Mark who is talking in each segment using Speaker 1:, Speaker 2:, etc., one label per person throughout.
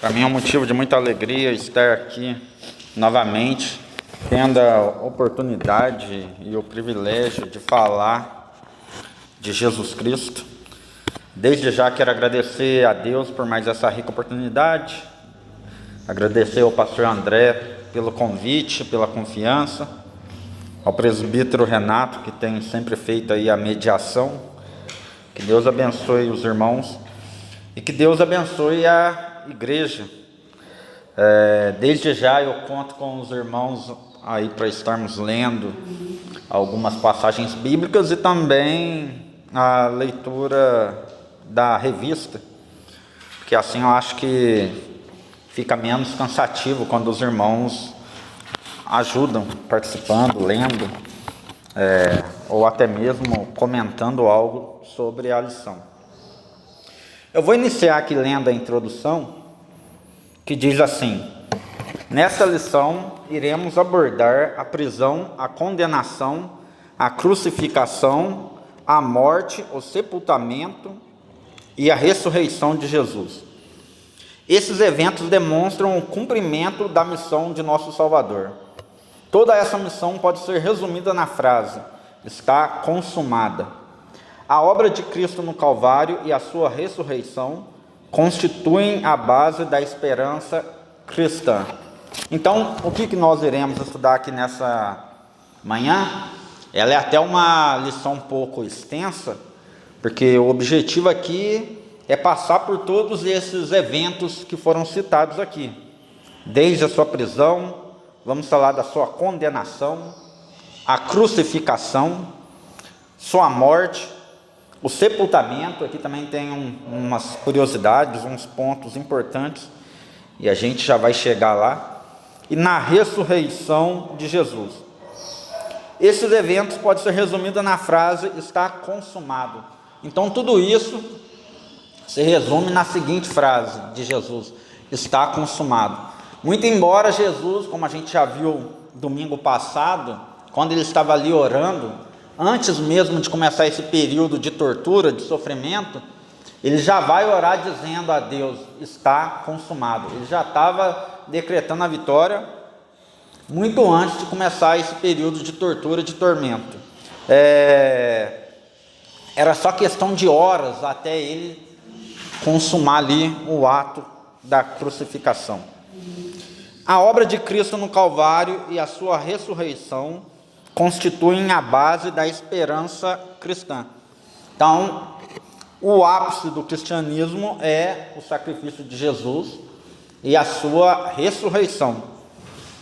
Speaker 1: Para mim é um motivo de muita alegria estar aqui novamente, tendo a oportunidade e o privilégio de falar de Jesus Cristo. Desde já quero agradecer a Deus por mais essa rica oportunidade, agradecer ao pastor André pelo convite, pela confiança, ao presbítero Renato, que tem sempre feito aí a mediação. Que Deus abençoe os irmãos e que Deus abençoe a igreja. Desde já eu conto com os irmãos aí para estarmos lendo algumas passagens bíblicas e também a leitura da revista, porque assim eu acho que fica menos cansativo quando os irmãos ajudam, participando, lendo, ou até mesmo comentando algo sobre a lição. Eu vou iniciar aqui lendo a introdução, que diz assim: nesta lição iremos abordar a prisão, a condenação, a crucificação, a morte, o sepultamento e a ressurreição de Jesus. Esses eventos demonstram o cumprimento da missão de nosso Salvador. Toda essa missão pode ser resumida na frase: está consumada. A obra de Cristo no Calvário e a sua ressurreição constituem a base da esperança cristã. Então, o que nós iremos estudar aqui nessa manhã? Ela é até uma lição um pouco extensa, porque o objetivo aqui é passar por todos esses eventos que foram citados aqui. Desde a sua prisão, vamos falar da sua condenação, a crucificação, sua morte, o sepultamento. Aqui também tem umas curiosidades, uns pontos importantes, e a gente já vai chegar lá. E na ressurreição de Jesus. Esses eventos podem ser resumidos na frase: está consumado. Então tudo isso se resume na seguinte frase de Jesus: está consumado. Muito embora Jesus, como a gente já viu domingo passado, quando ele estava ali orando, antes mesmo de começar esse período de tortura, de sofrimento, ele já vai orar dizendo a Deus: está consumado. Ele já estava decretando a vitória muito antes de começar esse período de tortura, de tormento. Era só questão de horas até ele consumar ali o ato da crucificação. A obra de Cristo no Calvário e a sua ressurreição constituem a base da esperança cristã. Então, o ápice do cristianismo é o sacrifício de Jesus e a sua ressurreição.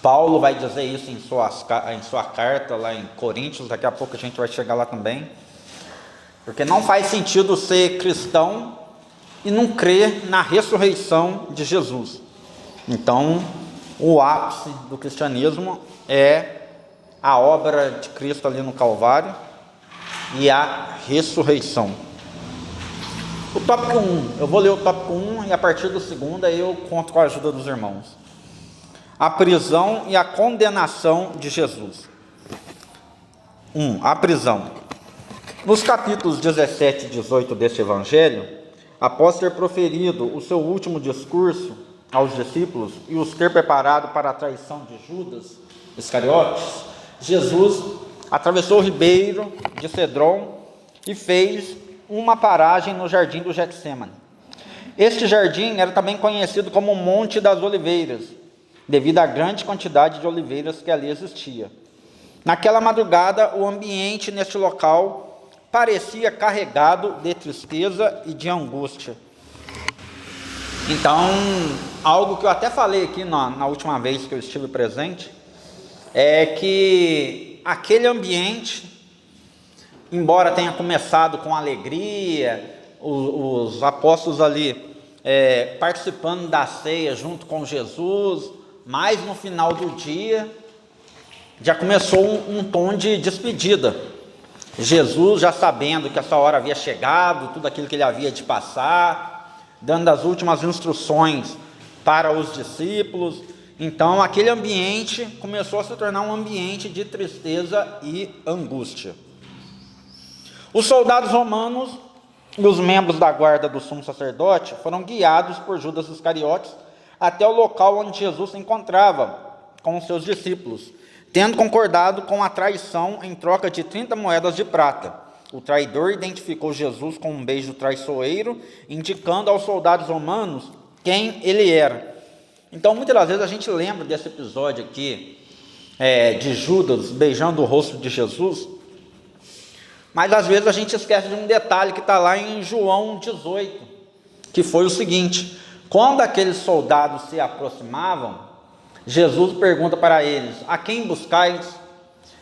Speaker 1: Paulo vai dizer isso em sua carta lá em Coríntios, daqui a pouco a gente vai chegar lá também. Porque não faz sentido ser cristão e não crer na ressurreição de Jesus. Então, o ápice do cristianismo é a obra de Cristo ali no Calvário e a ressurreição. O tópico 1, eu vou ler o tópico 1 e a partir do segundo aí eu conto com a ajuda dos irmãos. A prisão e a condenação de Jesus. 1. A prisão. Nos capítulos 17 e 18 deste evangelho, após ter proferido o seu último discurso aos discípulos e os ter preparado para a traição de Judas Iscariotes, Jesus atravessou o ribeiro de Cedron e fez uma paragem no jardim do Getsêmani. Este jardim era também conhecido como o Monte das Oliveiras, devido à grande quantidade de oliveiras que ali existia. Naquela madrugada, o ambiente neste local parecia carregado de tristeza e de angústia. Então, algo que eu até falei aqui na última vez que eu estive presente, é que aquele ambiente, embora tenha começado com alegria, os apóstolos ali participando da ceia junto com Jesus, mas no final do dia já começou um tom de despedida. Jesus, já sabendo que essa hora havia chegado, tudo aquilo que ele havia de passar, dando as últimas instruções para os discípulos. Então aquele ambiente começou a se tornar um ambiente de tristeza e angústia. Os soldados romanos e os membros da guarda do sumo sacerdote foram guiados por Judas Iscariotes até o local onde Jesus se encontrava com os seus discípulos, tendo concordado com a traição em troca de 30 moedas de prata. O traidor identificou Jesus com um beijo traiçoeiro, indicando aos soldados romanos quem ele era. Então, muitas das vezes a gente lembra desse episódio aqui, de Judas beijando o rosto de Jesus, mas às vezes a gente esquece de um detalhe que está lá em João 18, que foi o seguinte: quando aqueles soldados se aproximavam, Jesus pergunta para eles: a quem buscais?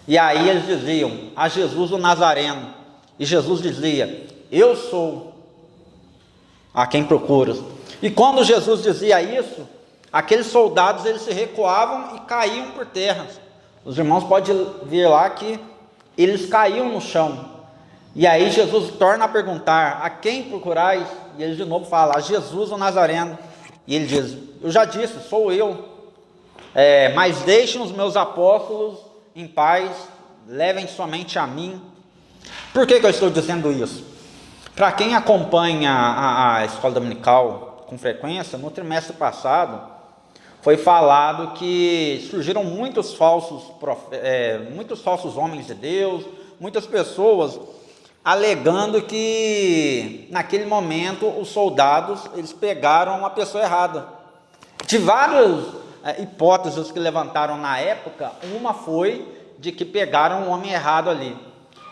Speaker 1: E aí eles diziam: a Jesus o Nazareno. E Jesus dizia: eu sou a quem procuras. E quando Jesus dizia isso, aqueles soldados eles se recuavam e caíam por terra. Os irmãos podem ver lá que eles caíam no chão. E aí Jesus torna a perguntar: a quem procurais? E eles de novo falam: a Jesus o Nazareno. E ele diz: eu já disse, sou eu. Mas deixem os meus apóstolos em paz, levem somente a mim. Por que eu estou dizendo isso? Para quem acompanha a escola dominical com frequência, no trimestre passado foi falado que surgiram muitos falsos homens de Deus, muitas pessoas alegando que naquele momento os soldados eles pegaram uma pessoa errada. De várias hipóteses que levantaram na época, uma foi de que pegaram um homem errado ali.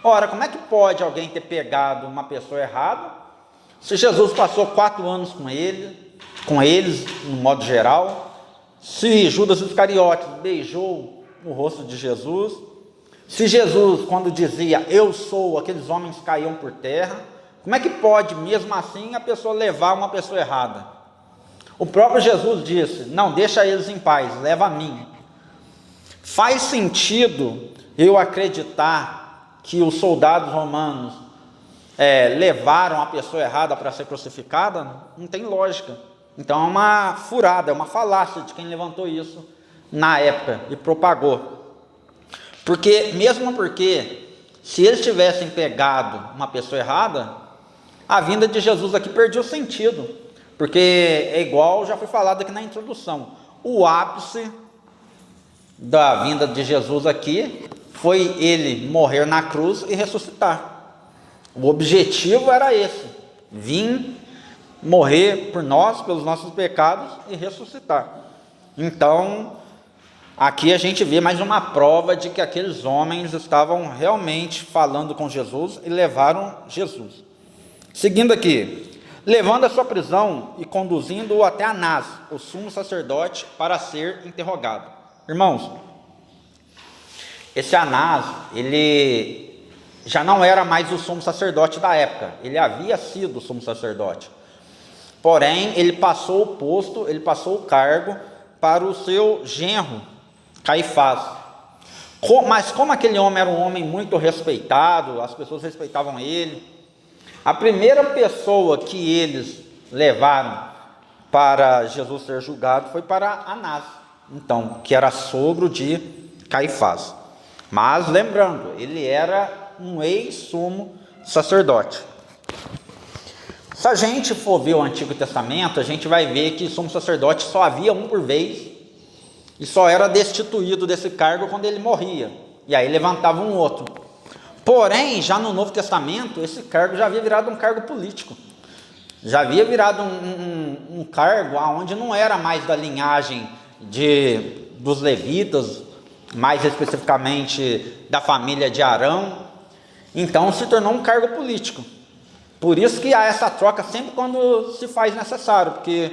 Speaker 1: Ora, como é que pode alguém ter pegado uma pessoa errada, se Jesus passou 4 anos com eles, no modo geral, se Judas Iscariotes beijou o rosto de Jesus, se Jesus, quando dizia eu sou, aqueles homens caíam por terra, como é que pode, mesmo assim, a pessoa levar uma pessoa errada? O próprio Jesus disse: não, deixa eles em paz, leva a mim. Faz sentido eu acreditar que os soldados romanos levaram a pessoa errada para ser crucificada? Não tem lógica. Então é uma furada, é uma falácia de quem levantou isso na época e propagou. Mesmo porque, se eles tivessem pegado uma pessoa errada, a vinda de Jesus aqui perdia o sentido. Porque é igual, já foi falado aqui na introdução, o ápice da vinda de Jesus aqui foi ele morrer na cruz e ressuscitar. O objetivo era esse: vir, morrer por nós, pelos nossos pecados e ressuscitar. Então, aqui a gente vê mais uma prova de que aqueles homens estavam realmente falando com Jesus e levaram Jesus. Seguindo aqui: levando a sua prisão e conduzindo-o até Anás, o sumo sacerdote, para ser interrogado. Irmãos, esse Anás, ele já não era mais o sumo sacerdote da época, ele havia sido o sumo sacerdote. Porém, ele passou o posto, ele passou o cargo para o seu genro, Caifás. Mas como aquele homem era um homem muito respeitado, as pessoas respeitavam ele, a primeira pessoa que eles levaram para Jesus ser julgado foi para Anás, então, que era sogro de Caifás. Mas lembrando, ele era um ex-sumo sacerdote. Se a gente for ver o Antigo Testamento, a gente vai ver que sumo sacerdote só havia um por vez e só era destituído desse cargo quando ele morria, e aí levantava um outro. Porém, já no Novo Testamento, esse cargo já havia virado um cargo político, já havia virado um cargo onde não era mais da linhagem dos levitas, mais especificamente da família de Arão. Então se tornou um cargo político. Por isso que há essa troca sempre quando se faz necessário, porque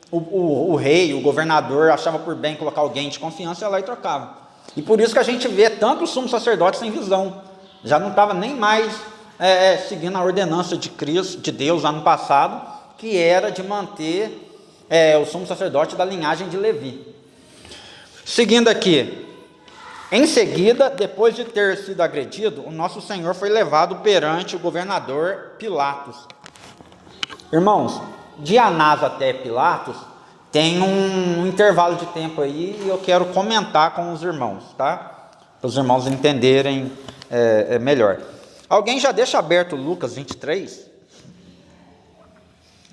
Speaker 1: o rei, o governador achava por bem colocar alguém de confiança e ia lá e trocava. E por isso que a gente vê tanto o sumo sacerdote sem visão, já não estava nem mais seguindo a ordenança de Cristo, de Deus lá no passado, que era de manter o sumo sacerdote da linhagem de Levi. Seguindo aqui: em seguida, depois de ter sido agredido, o nosso Senhor foi levado perante o governador Pilatos. Irmãos, de Anás até Pilatos tem um intervalo de tempo aí, e eu quero comentar com os irmãos, tá? Para os irmãos entenderem melhor. Alguém já deixa aberto Lucas 23?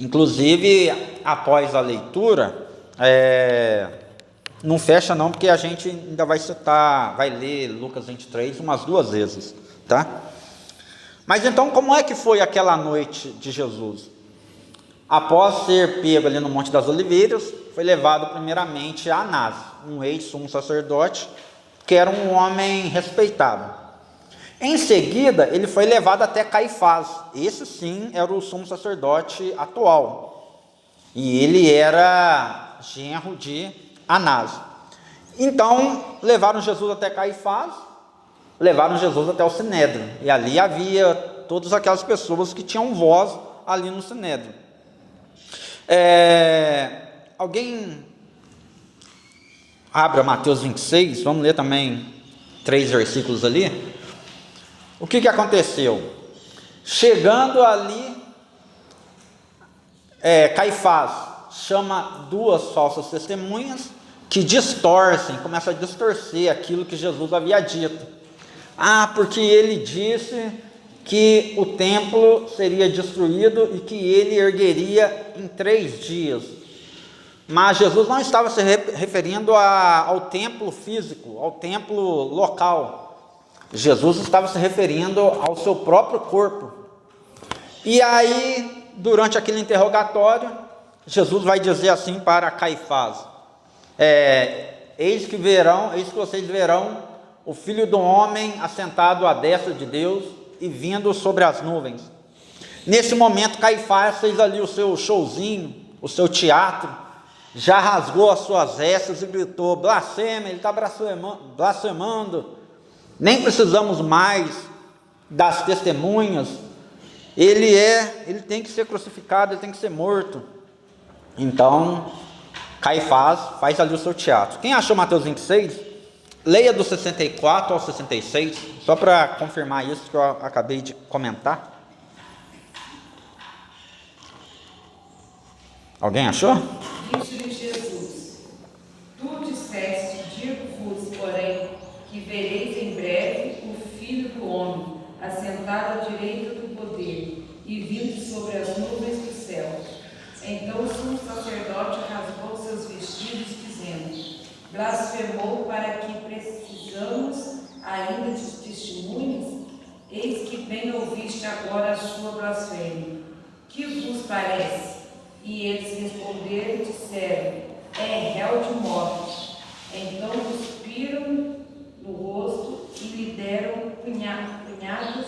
Speaker 1: Inclusive, após a leitura, Não fecha não, porque a gente ainda vai ler Lucas 23 umas 2 vezes, tá? Mas então, como é que foi aquela noite de Jesus? Após ser pego ali no Monte das Oliveiras, foi levado primeiramente a Anás, um ex-sumo sacerdote, que era um homem respeitado. Em seguida, ele foi levado até Caifás. Esse sim era o sumo sacerdote atual. E ele era genro de Anás. Então, levaram Jesus até Caifás, levaram Jesus até o Sinédrio. E ali havia todas aquelas pessoas que tinham voz ali no Sinédrio. Alguém abra Mateus 26, vamos ler também 3 versículos ali. O que aconteceu? Chegando ali, Caifás chama 2 falsas testemunhas que distorcem, começam a distorcer aquilo que Jesus havia dito. Porque ele disse que o templo seria destruído e que ele ergueria em 3 dias. Mas Jesus não estava se referindo ao templo físico, ao templo local. Jesus estava se referindo ao seu próprio corpo. E aí, durante aquele interrogatório, Jesus vai dizer assim para Caifás: eis que vocês verão o Filho do Homem assentado à destra de Deus e vindo sobre as nuvens. Nesse momento, Caifás fez ali o seu showzinho, o seu teatro, já rasgou as suas vestes e gritou: blasfêmia, ele está blasfemando. Nem precisamos mais das testemunhas. Ele tem que ser crucificado, ele tem que ser morto. Então, Caifás faz ali o seu teatro. Quem achou Mateus 26? Leia do 64 ao 66, só para confirmar isso que eu acabei de comentar. Alguém achou?
Speaker 2: Disse-lhe Jesus: tu disseste, digo-vos, porém, que vereis em breve o Filho do Homem, assentado à direita do poder, e vindo sobre as nuvens do céu. Então o sumo sacerdote rasgou seus vestidos, dizendo: blasfemou, para que precisamos ainda de testemunhas? Eis que bem ouviste agora a sua blasfêmia. Que vos parece? E eles responderam e disseram: é réu de morte. Então cuspiram no rosto e lhe deram punhadas,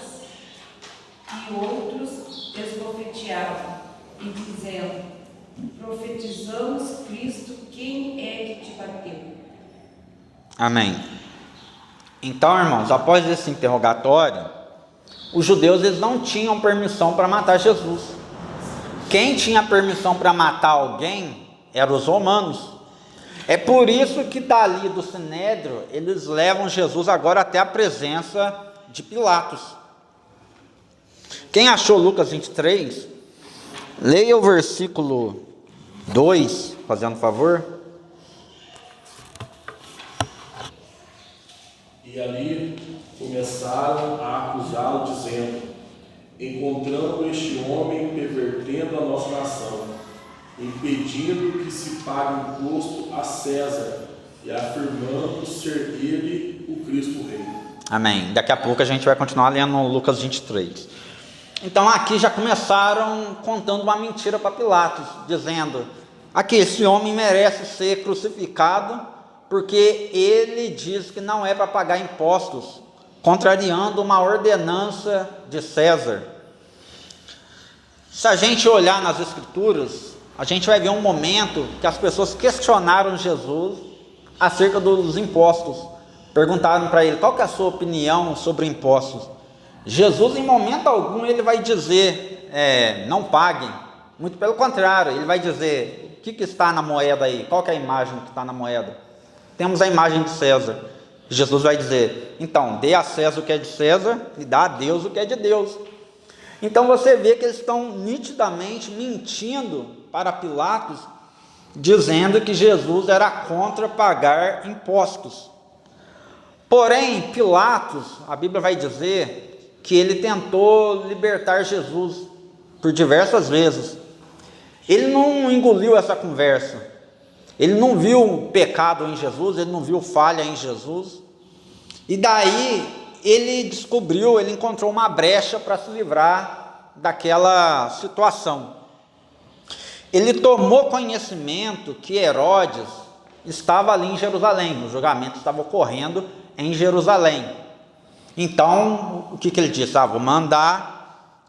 Speaker 2: e outros esbofeteavam, e dizendo: profetizamos Cristo, quem é que te bateu?
Speaker 1: Amém. Então, irmãos, após esse interrogatório, os judeus eles não tinham permissão para matar Jesus. Quem tinha permissão para matar alguém eram os romanos. É por isso que dali do Sinédrio eles levam Jesus agora até a presença de Pilatos. Quem achou Lucas 23, leia o versículo 2, fazendo favor.
Speaker 3: E ali começaram a acusá-lo, dizendo: encontrando este homem pervertendo a nossa nação, impedindo que se pague imposto a César e afirmando ser ele o Cristo Rei.
Speaker 1: Amém. Daqui a pouco a gente vai continuar lendo Lucas 23. Então aqui já começaram contando uma mentira para Pilatos, dizendo: aqui, esse homem merece ser crucificado porque ele diz que não é para pagar impostos, contrariando uma ordenança de César. Se a gente olhar nas Escrituras, a gente vai ver um momento que as pessoas questionaram Jesus acerca dos impostos. Perguntaram para ele: qual que é a sua opinião sobre impostos? Jesus, em momento algum, ele vai dizer: não paguem. Muito pelo contrário, ele vai dizer: o que está na moeda aí? Qual que é a imagem que está na moeda? Temos a imagem de César. Jesus vai dizer: então, dê a César o que é de César e dá a Deus o que é de Deus. Então você vê que eles estão nitidamente mentindo para Pilatos, dizendo que Jesus era contra pagar impostos. Porém, Pilatos, a Bíblia vai dizer que ele tentou libertar Jesus por diversas vezes. Ele não engoliu essa conversa. Ele não viu pecado em Jesus, ele não viu falha em Jesus. E daí ele descobriu, ele encontrou uma brecha para se livrar daquela situação. Ele tomou conhecimento que Herodes estava ali em Jerusalém, o julgamento estava ocorrendo em Jerusalém. Então, o que ele disse? Vou mandar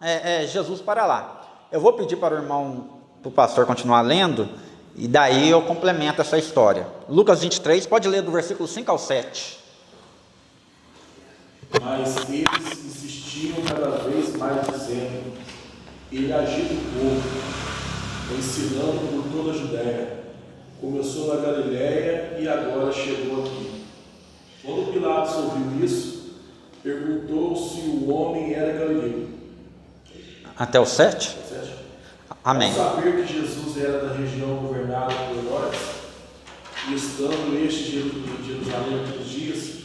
Speaker 1: Jesus para lá. Eu vou pedir para o pastor continuar lendo, e daí eu complemento essa história. Lucas 23, pode ler do versículo 5 ao 7.
Speaker 3: Mas eles insistiam cada vez mais, dizendo: ele agita o povo, ensinando por toda a Judéia. Começou na Galiléia e agora chegou aqui. Quando Pilatos ouviu isso, perguntou se o homem era galileu.
Speaker 1: Até o 7? Amém.
Speaker 3: Ao saber que Jesus era da região governada por Herodes, e estando este de Jerusalém aqueles dias,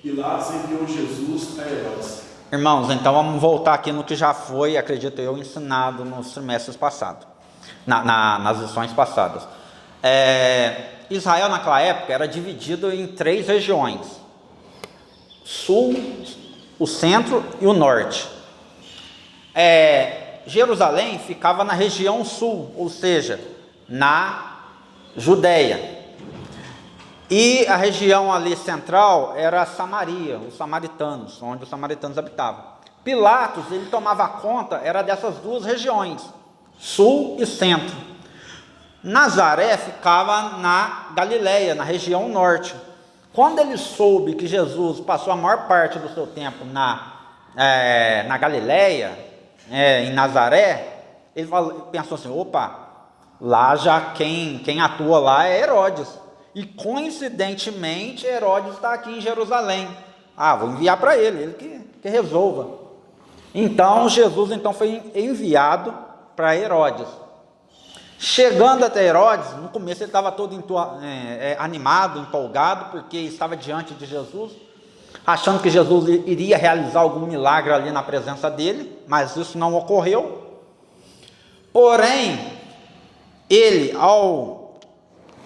Speaker 3: Pilatos enviou Jesus a Herodes.
Speaker 1: Irmãos, então vamos voltar aqui no que já foi, acredito eu, ensinado nos trimestres passados, nas lições passadas. Israel naquela época era dividido em 3 regiões: sul, o centro e o norte. Jerusalém ficava na região sul, ou seja, na Judéia. E a região ali central era Samaria, os samaritanos, onde os samaritanos habitavam. Pilatos, ele tomava conta, era dessas 2 regiões, sul e centro. Nazaré ficava na Galiléia, na região norte. Quando ele soube que Jesus passou a maior parte do seu tempo na Galiléia, em Nazaré, ele pensou assim: opa, lá já quem atua lá é Herodes. E coincidentemente Herodes está aqui em Jerusalém. Vou enviar para ele que resolva. Então Jesus foi enviado para Herodes. Chegando até Herodes, no começo ele estava todo animado, empolgado, porque estava diante de Jesus, achando que Jesus iria realizar algum milagre ali na presença dele, mas isso não ocorreu. Porém, ele, ao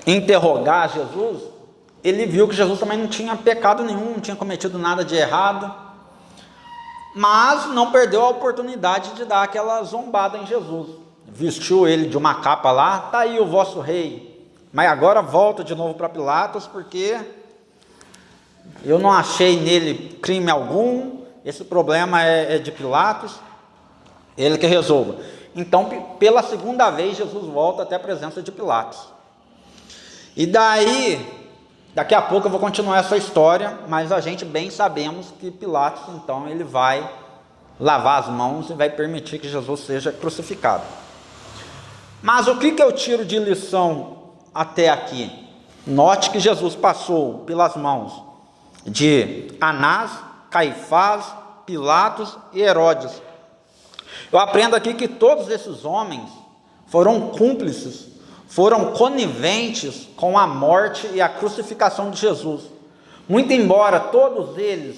Speaker 1: interrogar Jesus, ele viu que Jesus também não tinha pecado nenhum, não tinha cometido nada de errado, mas não perdeu a oportunidade de dar aquela zombada em Jesus. Vestiu ele de uma capa lá: está aí o vosso rei, mas agora volta de novo para Pilatos, porque eu não achei nele crime algum, esse problema é de Pilatos, ele que resolva. Então, pela segunda vez, Jesus volta até a presença de Pilatos. E daí, daqui a pouco eu vou continuar essa história, mas a gente bem sabemos que Pilatos, então, ele vai lavar as mãos e vai permitir que Jesus seja crucificado. Mas o que eu tiro de lição até aqui? Note que Jesus passou pelas mãos de Anás, Caifás, Pilatos e Herodes. Eu aprendo aqui que todos esses homens foram cúmplices, foram coniventes com a morte e a crucificação de Jesus. Muito embora todos eles,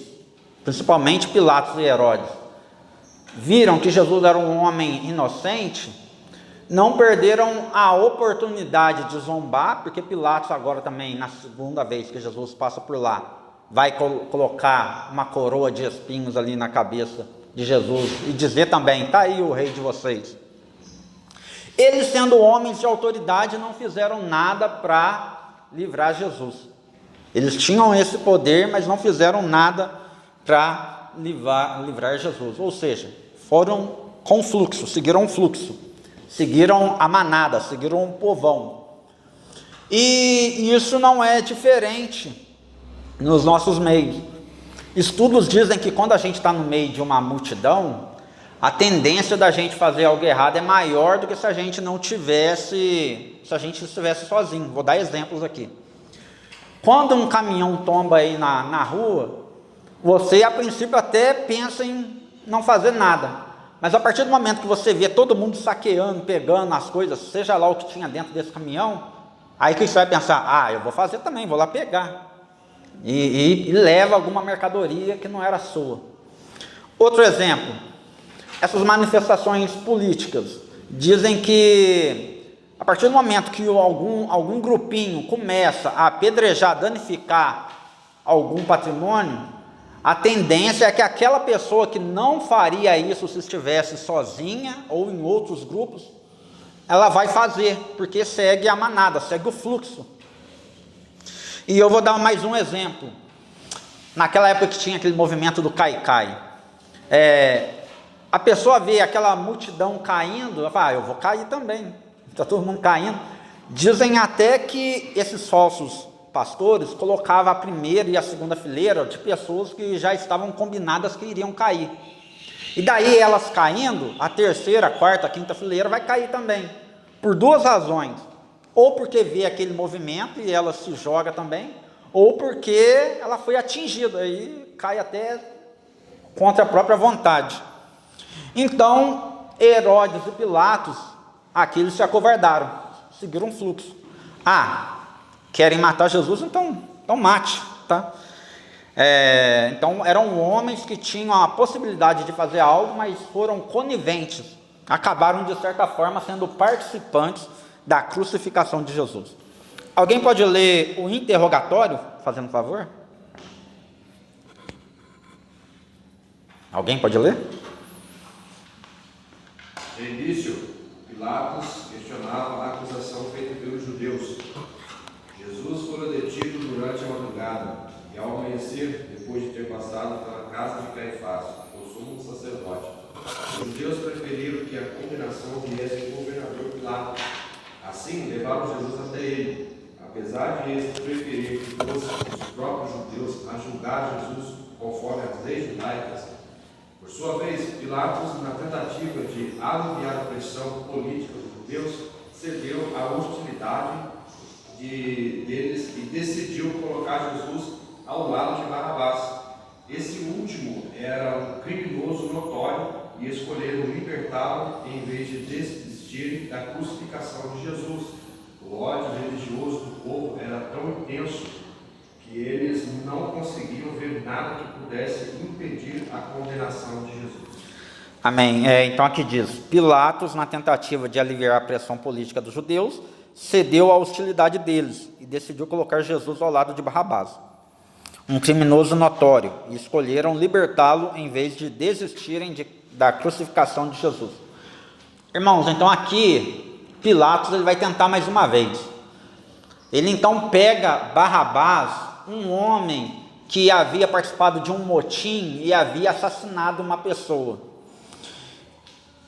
Speaker 1: principalmente Pilatos e Herodes, viram que Jesus era um homem inocente, não perderam a oportunidade de zombar, porque Pilatos agora também, na segunda vez que Jesus passa por lá, vai colocar uma coroa de espinhos ali na cabeça de Jesus e dizer também: está aí o rei de vocês. Eles, sendo homens de autoridade, não fizeram nada para livrar Jesus. Eles tinham esse poder, mas não fizeram nada para livrar Jesus. Ou seja, foram com fluxo, seguiram um fluxo, seguiram a manada, seguiram um povão. E isso não é diferente nos nossos meios. Estudos dizem que quando a gente está no meio de uma multidão, a tendência da gente fazer algo errado é maior do que se a gente estivesse sozinho. Vou dar exemplos aqui. Quando um caminhão tomba aí na rua, você a princípio até pensa em não fazer nada, mas a partir do momento que você vê todo mundo saqueando, pegando as coisas, seja lá o que tinha dentro desse caminhão, aí que você vai pensar: eu vou fazer também, vou lá pegar, e leva alguma mercadoria que não era sua. Outro exemplo: essas manifestações políticas dizem que a partir do momento que algum grupinho começa a apedrejar, danificar algum patrimônio, a tendência é que aquela pessoa que não faria isso se estivesse sozinha ou em outros grupos, ela vai fazer, porque segue a manada, segue o fluxo. E eu vou dar mais um exemplo. Naquela época que tinha aquele movimento do cai-cai, a pessoa vê aquela multidão caindo, ela fala, eu vou cair também, está todo mundo caindo. Dizem até que esses falsos pastores colocavam a primeira e a segunda fileira de pessoas que já estavam combinadas que iriam cair. E daí elas caindo, a terceira, a quarta, a quinta fileira vai cair também, por duas razões. Ou porque vê aquele movimento e ela se joga também, ou porque ela foi atingida e cai até contra a própria vontade. Então, Herodes e Pilatos, aqueles se acovardaram, seguiram um fluxo. Querem matar Jesus? Então mate, tá? Então, eram homens que tinham a possibilidade de fazer algo, mas foram coniventes, acabaram, de certa forma, sendo participantes da crucificação de Jesus. Alguém pode ler o interrogatório, fazendo favor? Alguém pode ler?
Speaker 4: De início, Pilatos questionava a acusação feita pelos judeus. Jesus fora detido durante a madrugada e, ao amanhecer, depois de ter passado pela casa de Caifás, o sumo sacerdote, os judeus preferiram que a condenação viesse do governador Pilatos. Assim, levaram Jesus até ele, apesar de eles preferirem que fossem os próprios judeus a julgar Jesus conforme as leis judaicas. Por sua vez, Pilatos, na tentativa de aliviar a pressão política dos judeus, cedeu à hostilidade deles e decidiu colocar Jesus ao lado de Barrabás. Esse último era um criminoso notório e escolheram libertá-lo em vez de desistirem da crucificação de Jesus. O ódio religioso do povo era tão intenso que eles não conseguiam ver nada que pudesse impedir a condenação de Jesus.
Speaker 1: Amém. Então aqui diz, Pilatos, na tentativa de aliviar a pressão política dos judeus, cedeu à hostilidade deles e decidiu colocar Jesus ao lado de Barrabás, um criminoso notório, e escolheram libertá-lo em vez de desistirem da crucificação de Jesus. Irmãos, então aqui, Pilatos ele vai tentar mais uma vez. Ele então pega Barrabás, um homem que havia participado de um motim e havia assassinado uma pessoa.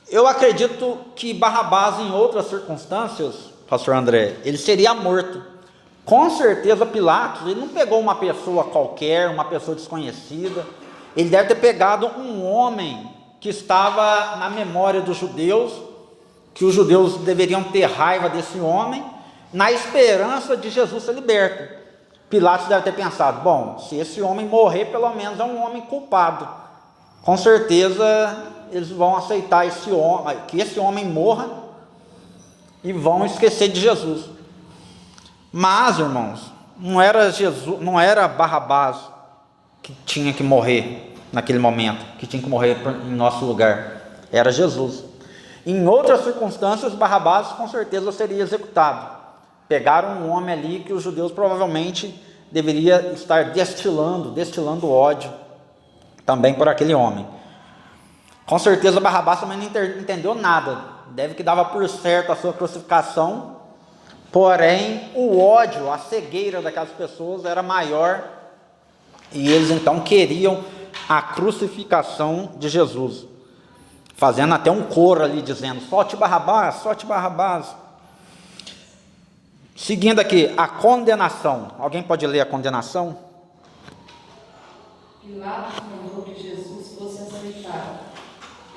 Speaker 1: Eu acredito que Barrabás, em outras circunstâncias, pastor André, ele seria morto. Com certeza Pilatos, ele não pegou uma pessoa qualquer, uma pessoa desconhecida. Ele deve ter pegado um homem que estava na memória dos judeus, que os judeus deveriam ter raiva desse homem, na esperança de Jesus ser liberto. Pilatos deve ter pensado, bom, se esse homem morrer, pelo menos é um homem culpado. Com certeza eles vão aceitar que esse homem morra e vão esquecer de Jesus. Mas, irmãos, não era Barrabás que tinha que morrer naquele momento, que tinha que morrer em nosso lugar. Era Jesus. Em outras circunstâncias, Barrabás com certeza seria executado. Pegaram um homem ali que os judeus provavelmente deveria estar destilando ódio também por aquele homem. Com certeza Barrabás também não entendeu nada. Deve que dava por certo a sua crucificação, porém o ódio, a cegueira daquelas pessoas era maior, e eles então queriam a crucificação de Jesus, fazendo até um coro ali dizendo, solte Barrabás, solte Barrabás. Seguindo aqui, a condenação. Alguém pode ler a condenação?
Speaker 2: Pilatos mandou que Jesus fosse açoitado,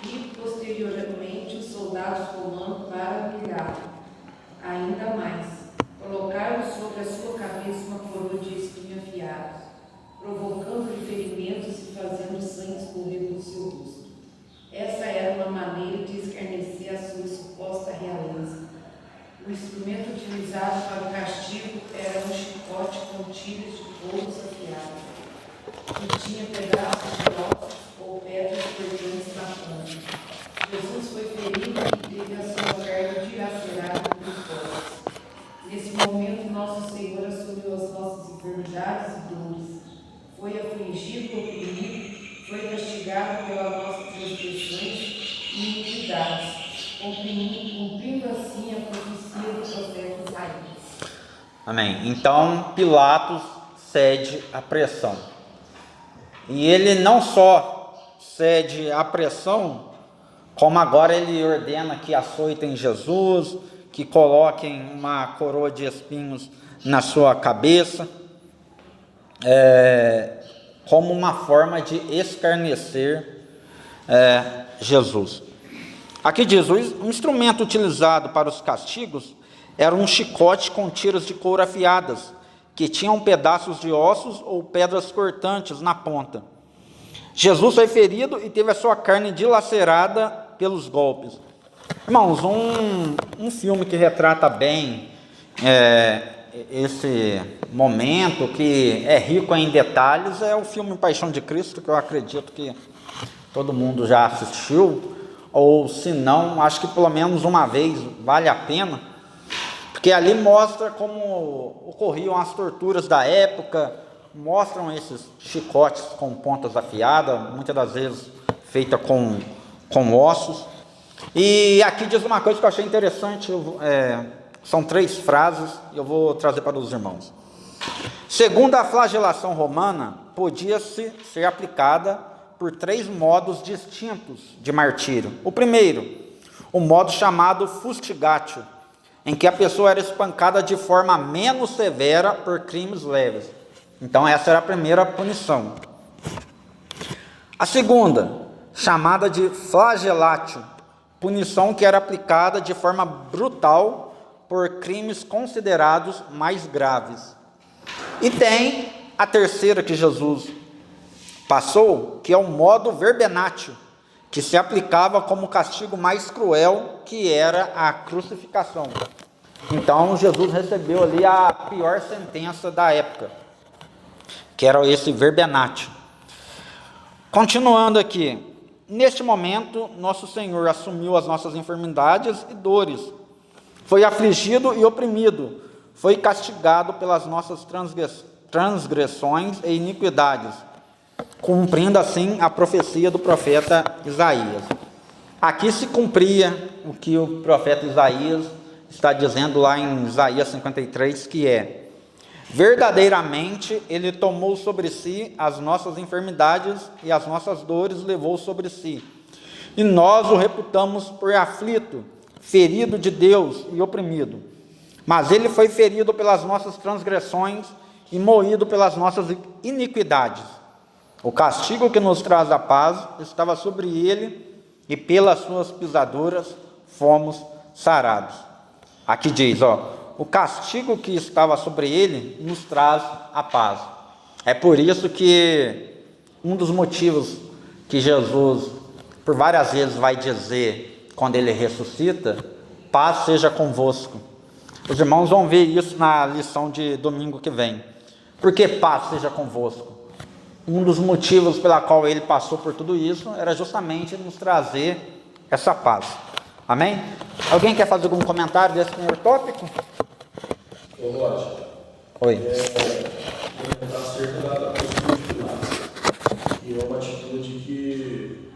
Speaker 2: e posteriormente os soldados comando para humilhá-lo. Ainda mais, colocaram sobre a sua cabeça uma coroa de espinhos afiados, provocando-lhe ferimentos e fazendo sangue escorrer do seu rosto. Essa era uma maneira de escarnecer a sua suposta realeza. O instrumento utilizado para o castigo era um chicote com tiras de poucos afiados, que tinha pedaços de ossos ou pedras cortantes na ponta. Jesus foi ferido e teve a sua carne dilacerada pelos cortes. Nesse momento, nosso Senhor assumiu as nossas enfermidades e dores. Foi afligido, oprimido, foi castigado pelas nossas transgressões e iniquidades, cumprindo assim a profecia do profeta Isaías.
Speaker 1: Amém. Então Pilatos cede à pressão. E ele não só cede à pressão, como agora ele ordena que açoitem Jesus, que coloquem uma coroa de espinhos na sua cabeça, como uma forma de escarnecer Jesus. Aqui diz, o instrumento utilizado para os castigos era um chicote com tiras de couro afiadas, que tinham pedaços de ossos ou pedras cortantes na ponta. Jesus foi ferido e teve a sua carne dilacerada pelos golpes. Irmãos, um filme que retrata bem esse momento, que é rico em detalhes, é o filme Paixão de Cristo, que eu acredito que todo mundo já assistiu, ou se não, acho que pelo menos uma vez vale a pena, porque ali mostra como ocorriam as torturas da época, mostram esses chicotes com pontas afiadas, muitas das vezes feita com ossos. E aqui diz uma coisa que eu achei interessante, são 3 frases, e eu vou trazer para os irmãos. Segundo a flagelação romana, podia-se ser aplicada por 3 modos distintos de martírio. O primeiro, o modo chamado fustigatio, em que a pessoa era espancada de forma menos severa por crimes leves. Então essa era a primeira punição. A segunda, chamada de flagelatio, punição que era aplicada de forma brutal por crimes considerados mais graves. E tem a terceira que Jesus passou, que é o modo verbenatio, que se aplicava como castigo mais cruel, que era a crucificação. Então Jesus recebeu ali a pior sentença da época, que era esse verbenatio. Continuando aqui, neste momento, nosso Senhor assumiu as nossas enfermidades e dores, foi afligido e oprimido, foi castigado pelas nossas transgressões e iniquidades, cumprindo assim a profecia do profeta Isaías. Aqui se cumpria o que o profeta Isaías está dizendo lá em Isaías 53, que é: verdadeiramente ele tomou sobre si as nossas enfermidades e as nossas dores levou sobre si, e nós o reputamos por aflito, ferido de Deus e oprimido. Mas ele foi ferido pelas nossas transgressões e moído pelas nossas iniquidades. O castigo que nos traz a paz estava sobre ele, e pelas suas pisaduras fomos sarados. Aqui diz, o castigo que estava sobre ele nos traz a paz. É por isso que um dos motivos que Jesus, por várias vezes, vai dizer, quando ele ressuscita, paz seja convosco. Os irmãos vão ver isso na lição de domingo que vem. Por que paz seja convosco? Um dos motivos pela qual ele passou por tudo isso era justamente nos trazer essa paz. Amém? Alguém quer fazer algum comentário desse primeiro tópico?
Speaker 3: Ô, Roger.
Speaker 1: Oi.
Speaker 3: Comentar acerca da postura de Pilatos. E é uma atitude que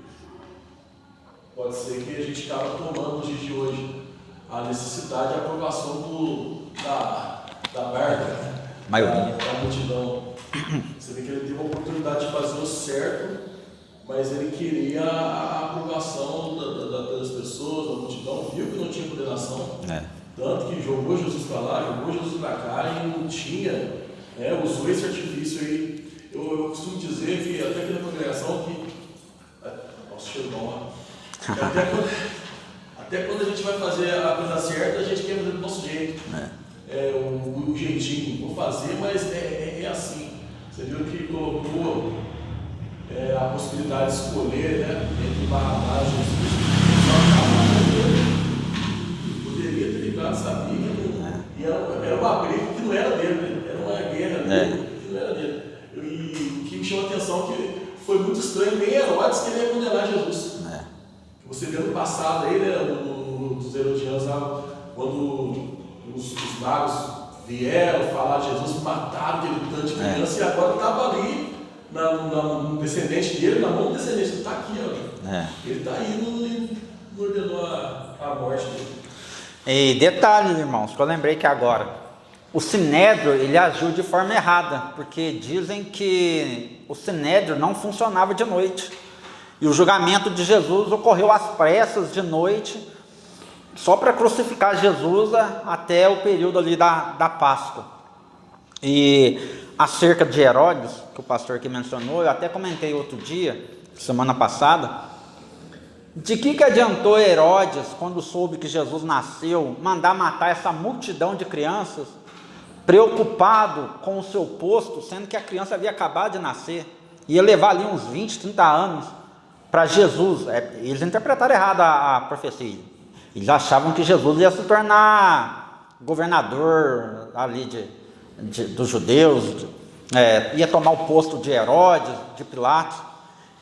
Speaker 3: pode ser que a gente acaba tomando nos dias de hoje. A necessidade e a aprovação da barca,
Speaker 1: Maioria.
Speaker 3: da multidão. Você vê que ele teve a oportunidade de fazer o certo, mas ele queria a aprovação das pessoas, da multidão, viu que não tinha condenação. Tanto que jogou Jesus para lá, jogou Jesus para cá e não tinha, usou esse artifício aí. Eu costumo dizer que até aqui na congregação que. Nossa, cheiro bom, até quando a gente vai fazer a coisa certa, a gente quer fazer do nosso jeito. O jeitinho, vou fazer, mas é assim. Você viu que colocou a possibilidade de escolher, entre Barrabás e Jesus. Poderia ter ligado, sabia que era uma briga que não era dele, era uma guerra dele, que não era dele. E o que me chamou a atenção é que foi muito estranho, nem Herodes queria condenar Jesus. Você vê no passado aí, né, dos herodianos lá, quando os magos vieram falar de Jesus, mataram aquele tanto de criança, e agora estava ali, no descendente dele, na mão do descendente, ele está aqui, ó. Ele está aí, não ordenou a morte dele.
Speaker 1: E detalhe, irmãos, que eu lembrei que agora, o Sinédrio, ele agiu de forma errada, porque dizem que o Sinédrio não funcionava de noite, e o julgamento de Jesus ocorreu às pressas de noite, só para crucificar Jesus até o período ali da Páscoa. E acerca de Herodes, que o pastor aqui mencionou, eu até comentei outro dia, semana passada, de que adiantou Herodes, quando soube que Jesus nasceu, mandar matar essa multidão de crianças, preocupado com o seu posto, sendo que a criança havia acabado de nascer, ia levar ali uns 20, 30 anos para Jesus. Eles interpretaram errado a profecia. Eles achavam que Jesus ia se tornar governador ali dos judeus, ia tomar o posto de Herodes, de Pilatos.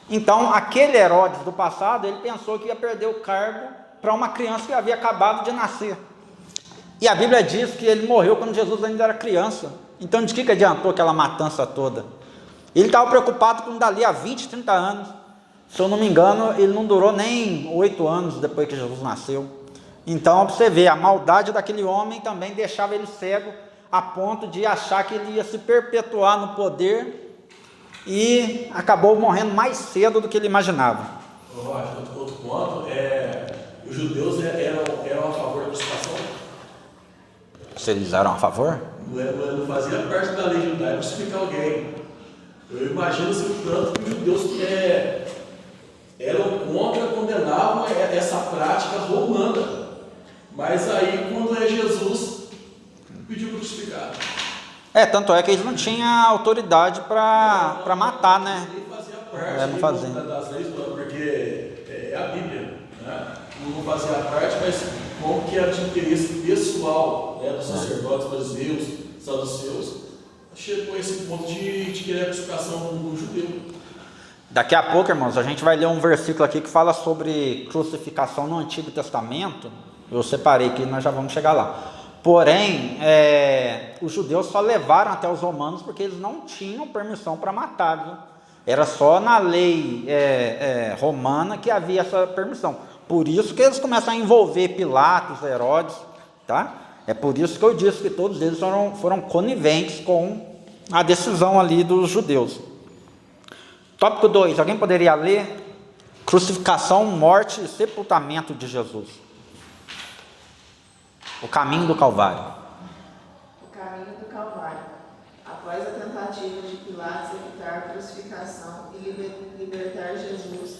Speaker 1: Então, aquele Herodes do passado, ele pensou que ia perder o cargo para uma criança que havia acabado de nascer. E a Bíblia diz que ele morreu quando Jesus ainda era criança. Então, de que adiantou aquela matança toda? Ele estava preocupado com dali a 20, 30 anos. Se eu não me engano, ele não durou nem 8 anos depois que Jesus nasceu. Então, para você ver, a maldade daquele homem também deixava ele cego, a ponto de achar que ele ia se perpetuar no poder, e acabou morrendo mais cedo do que ele imaginava.
Speaker 3: Outro ponto, os judeus eram a favor da crucificação?
Speaker 1: Se eles eram a favor?
Speaker 3: Não fazia parte da lei judaica crucificar alguém. Eu imagino assim, o tanto que os judeus eram contra, condenavam essa prática romana. Mas aí, quando Jesus pediu para crucificar.
Speaker 1: Tanto é que eles não tinham autoridade para matar, né?
Speaker 3: Nem fazia parte
Speaker 1: não fazia.
Speaker 3: Das leis, porque é a Bíblia, né? Não fazia parte, mas como que era de interesse pessoal, né, dos sacerdotes fariseus, saduceus, chegou a esse ponto de querer a crucificação do judeu.
Speaker 1: Daqui a pouco, irmãos, a gente vai ler um versículo aqui que fala sobre crucificação no Antigo Testamento. Eu separei aqui, nós já vamos chegar lá. Porém, os judeus só levaram até os romanos porque eles não tinham permissão para matar, viu? Era só na lei romana que havia essa permissão. Por isso que eles começam a envolver Pilatos, Herodes, tá? É por isso que eu disse que todos eles foram coniventes com a decisão ali dos judeus. Tópico 2, alguém poderia ler? Crucificação, morte e sepultamento de Jesus. O caminho do Calvário.
Speaker 5: O caminho do Calvário. Após a tentativa de Pilatos evitar a crucificação e libertar Jesus,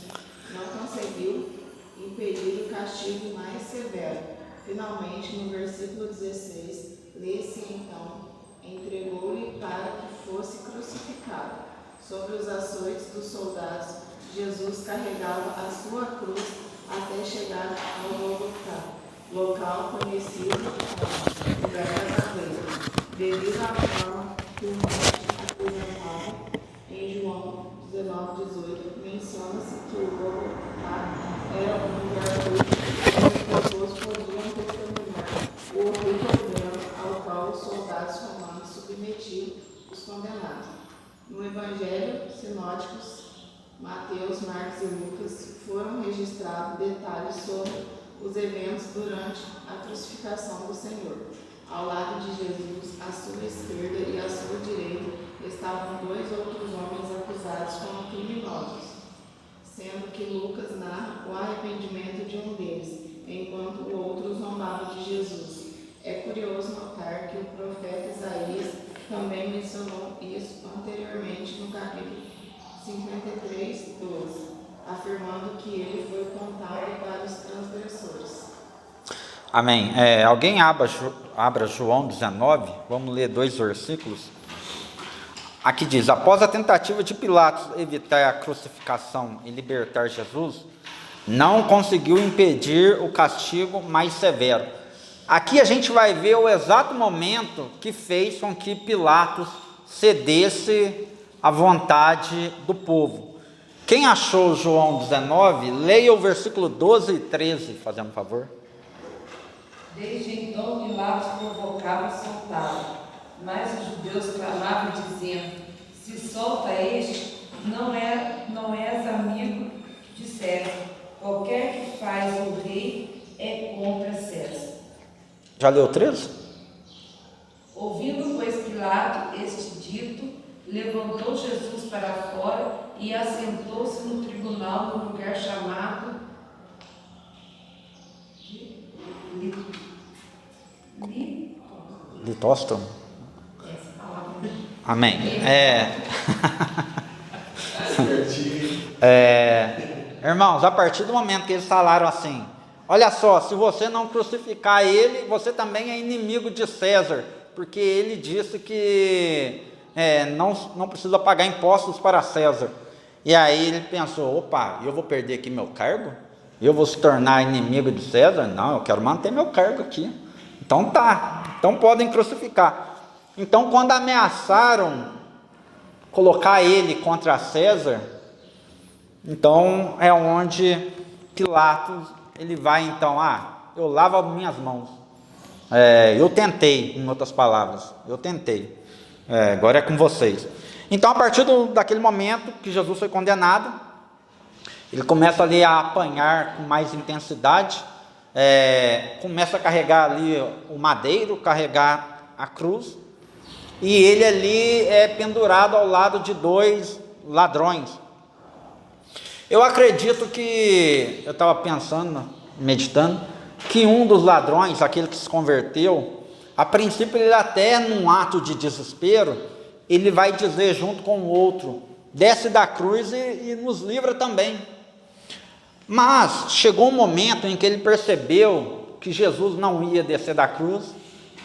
Speaker 5: não conseguiu impedir o castigo mais severo. Finalmente, no versículo 16, lê-se então: entregou-lhe para que fosse crucificado. Sobre os açoites dos soldados, Jesus carregava a sua cruz até chegar ao Golgotá, local conhecido como lugar da caveira, devido à forma que o monte apresentava. Em João 19:18, menciona-se que o Golgotá era um lugar onde as pessoas podiam testemunhar o horrível drama ao qual os soldados romanos submetiam os condenados. No Evangelho sinóticos, Mateus, Marcos e Lucas, foram registrados detalhes sobre os eventos durante a crucificação do Senhor. Ao lado de Jesus, à sua esquerda e à sua direita, estavam 2 outros homens acusados como criminosos, sendo que Lucas narra o arrependimento de um deles, enquanto o outro zombava de Jesus. É curioso notar que o profeta Isaías também mencionou isso anteriormente no capítulo 53:12, afirmando que ele foi contado para os transgressores.
Speaker 1: Amém. Alguém abra João 19, vamos ler 2 versículos. Aqui diz: após a tentativa de Pilatos evitar a crucificação e libertar Jesus, não conseguiu impedir o castigo mais severo. Aqui a gente vai ver o exato momento que fez com que Pilatos cedesse à vontade do povo. Quem achou João 19, leia o versículo 12 e 13, fazendo um favor.
Speaker 2: Desde então Pilatos provocava soltá-lo, mas os judeus clamavam dizendo: se solta este, não és amigo de César. Qualquer que faz o rei é contra César.
Speaker 1: Já leu o 13?
Speaker 2: Ouvindo, pois, Pilato este dito, levantou Jesus para fora e assentou-se no tribunal no lugar chamado
Speaker 1: Litóstomo.
Speaker 2: Essa palavra.
Speaker 1: Amém.
Speaker 3: Certinho.
Speaker 1: Irmãos, a partir do momento que eles falaram assim, olha só, se você não crucificar ele, você também é inimigo de César, porque ele disse que não precisa pagar impostos para César. E aí ele pensou, opa, eu vou perder aqui meu cargo? Eu vou se tornar inimigo de César? Não, eu quero manter meu cargo aqui. Então tá, então podem crucificar. Então quando ameaçaram colocar ele contra César, então é onde Pilatos, ele vai então, eu lavo as minhas mãos. Eu tentei, em outras palavras, eu tentei. Agora é com vocês. Então a partir daquele momento que Jesus foi condenado, ele começa ali a apanhar com mais intensidade, começa a carregar ali o madeiro, carregar a cruz, e ele ali é pendurado ao lado de 2 ladrões. Eu acredito que, eu estava pensando, meditando, que um dos ladrões, aquele que se converteu, a princípio ele até num ato de desespero, ele vai dizer junto com o outro, desce da cruz e nos livra também. Mas chegou um momento em que ele percebeu que Jesus não ia descer da cruz,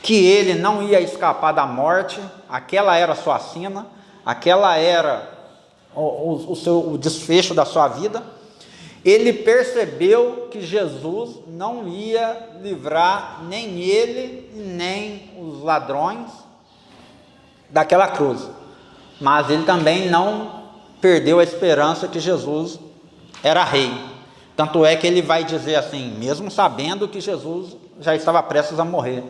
Speaker 1: que ele não ia escapar da morte, aquela era a sua sina, aquela era o desfecho da sua vida. Ele percebeu que Jesus não ia livrar nem ele, nem os ladrões daquela cruz, mas ele também não perdeu a esperança que Jesus era rei. Tanto é que ele vai dizer assim, mesmo sabendo que Jesus já estava prestes a morrer: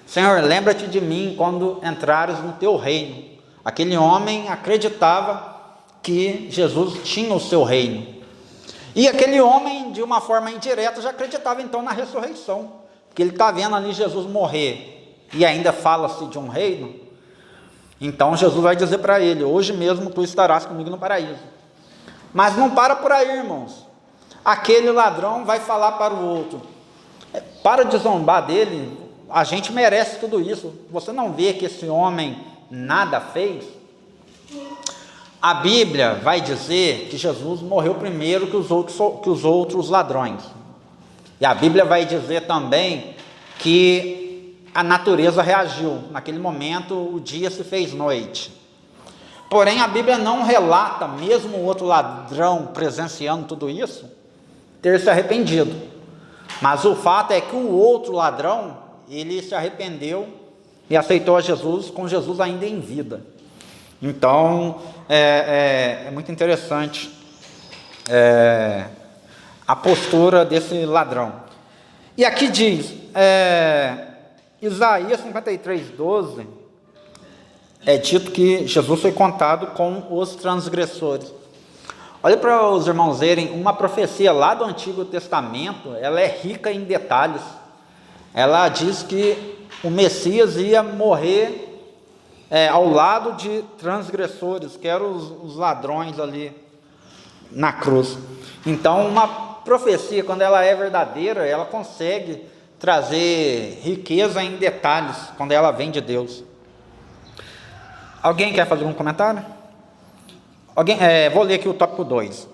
Speaker 1: Senhor, lembra-te de mim quando entrares no teu reino. Aquele homem acreditava que Jesus tinha o seu reino, e aquele homem, de uma forma indireta, já acreditava então na ressurreição, porque ele está vendo ali Jesus morrer, e ainda fala-se de um reino. Então Jesus vai dizer para ele: hoje mesmo tu estarás comigo no paraíso. Mas não para por aí, irmãos. Aquele ladrão vai falar para o outro: para de zombar dele, a gente merece tudo isso. Você não vê que esse homem nada fez? A Bíblia vai dizer que Jesus morreu primeiro que os outros ladrões. E a Bíblia vai dizer também que a natureza reagiu. Naquele momento o dia se fez noite. Porém a Bíblia não relata, mesmo o outro ladrão presenciando tudo isso, ter se arrependido. Mas o fato é que o outro ladrão, ele se arrependeu e aceitou a Jesus, com Jesus ainda em vida. Então é muito interessante a postura desse ladrão. E aqui diz, Isaías 53:12, é dito que Jesus foi contado com os transgressores. Olha para os irmãos verem, uma profecia lá do Antigo Testamento, ela é rica em detalhes. Ela diz que o Messias ia morrer ao lado de transgressores, que eram os ladrões ali na cruz. Então uma profecia, quando ela é verdadeira, ela consegue trazer riqueza em detalhes, quando ela vem de Deus. Alguém quer fazer um comentário? Vou ler aqui o tópico 2.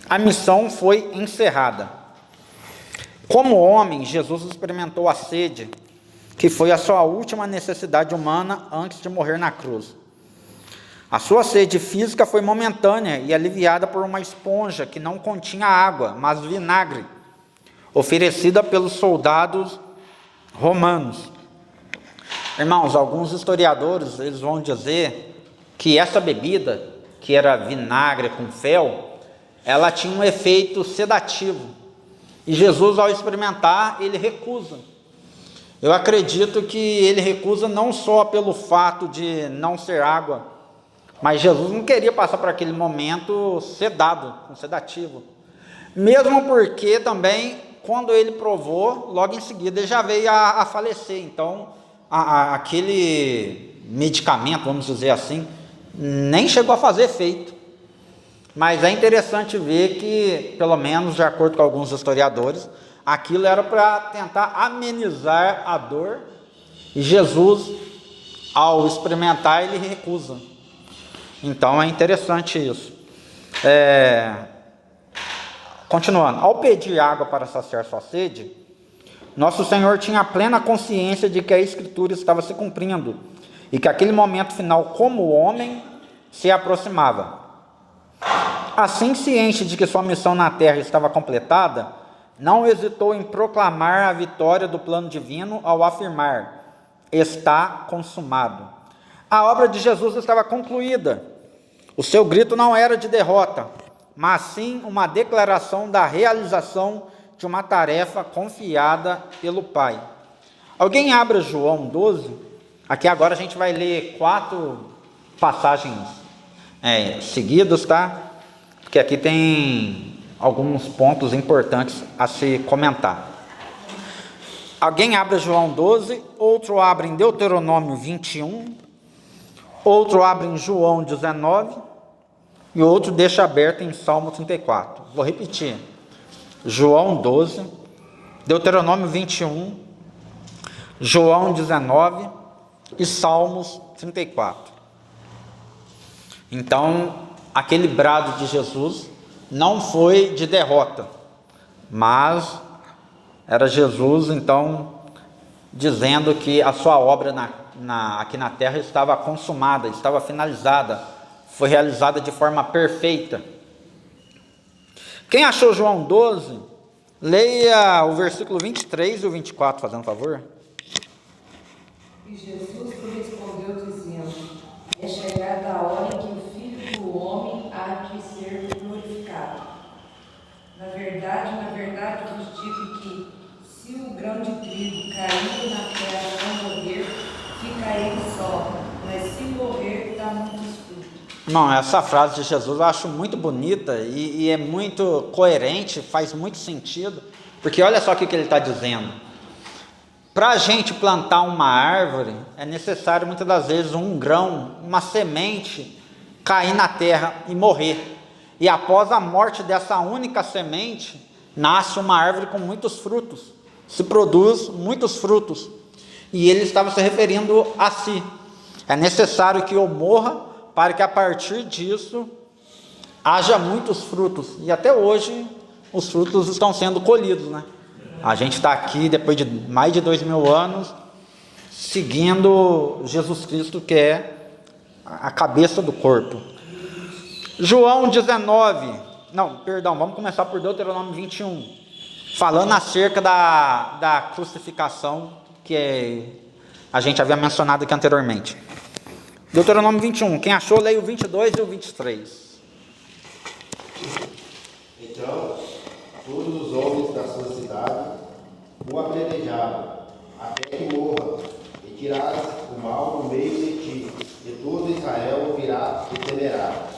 Speaker 1: A missão foi encerrada. Como homem, Jesus experimentou a sede, que foi a sua última necessidade humana antes de morrer na cruz. A sua sede física foi momentânea e aliviada por uma esponja que não continha água, mas vinagre, oferecida pelos soldados romanos. Irmãos, alguns historiadores eles vão dizer que essa bebida, que era vinagre com fel, ela tinha um efeito sedativo. E Jesus, ao experimentar, ele recusa. Eu acredito que ele recusa não só pelo fato de não ser água, mas Jesus não queria passar por aquele momento sedado, com sedativo. Mesmo porque também, quando ele provou, logo em seguida ele já veio a falecer. Então, aquele medicamento, vamos dizer assim, nem chegou a fazer efeito. Mas é interessante ver que, pelo menos de acordo com alguns historiadores, aquilo era para tentar amenizar a dor, e Jesus, ao experimentar, ele recusa. Então é interessante isso. Continuando, ao pedir água para saciar sua sede, nosso Senhor tinha plena consciência de que a Escritura estava se cumprindo e que aquele momento final, como homem, se aproximava. Assim, ciente de que sua missão na terra estava completada, não hesitou em proclamar a vitória do plano divino ao afirmar: está consumado. A obra de Jesus estava concluída. O seu grito não era de derrota, mas sim uma declaração da realização de uma tarefa confiada pelo Pai. Alguém abra João 12. Aqui agora a gente vai ler 4 passagens seguidas, tá? Porque aqui tem alguns pontos importantes a se comentar. Alguém abre João 12, outro abre em Deuteronômio 21, outro abre em João 19 e outro deixa aberto em Salmo 34. Vou repetir. João 12, Deuteronômio 21, João 19 e Salmos 34. Então, aquele brado de Jesus não foi de derrota, mas era Jesus, então, dizendo que a sua obra aqui na terra estava consumada, estava finalizada, foi realizada de forma perfeita. Quem achou João 12, leia o versículo 23 e o 24, fazendo favor.
Speaker 2: E Jesus lhe respondeu dizendo: é chegada a hora em que o Filho do Homem há de ser glorificado. Na verdade vos digo que, se o grão de trigo cair na terra e não morrer, fica ele só, mas se morrer, dá muitos frutos.
Speaker 1: Não, essa frase de Jesus eu acho muito bonita e é muito coerente, faz muito sentido, porque olha só o que ele está dizendo. Para a gente plantar uma árvore, é necessário muitas das vezes um grão, uma semente, cair na terra e morrer. E após a morte dessa única semente, nasce uma árvore com muitos frutos, se produz muitos frutos. E ele estava se referindo a si. É necessário que eu morra para que a partir disso haja muitos frutos. E até hoje os frutos estão sendo colhidos, né? A gente está aqui depois de mais de 2000 anos seguindo Jesus Cristo, que é a cabeça do corpo. João 19, vamos começar por Deuteronômio 21, falando acerca da crucificação que a gente havia mencionado aqui anteriormente. Deuteronômio 21, quem achou, leia o 22 e o 23.
Speaker 6: Então, todos os homens da sua cidade o apedrejaram, até que morra, e tirarás o mal do meio de ti, e todo Israel ouvirá e temerá.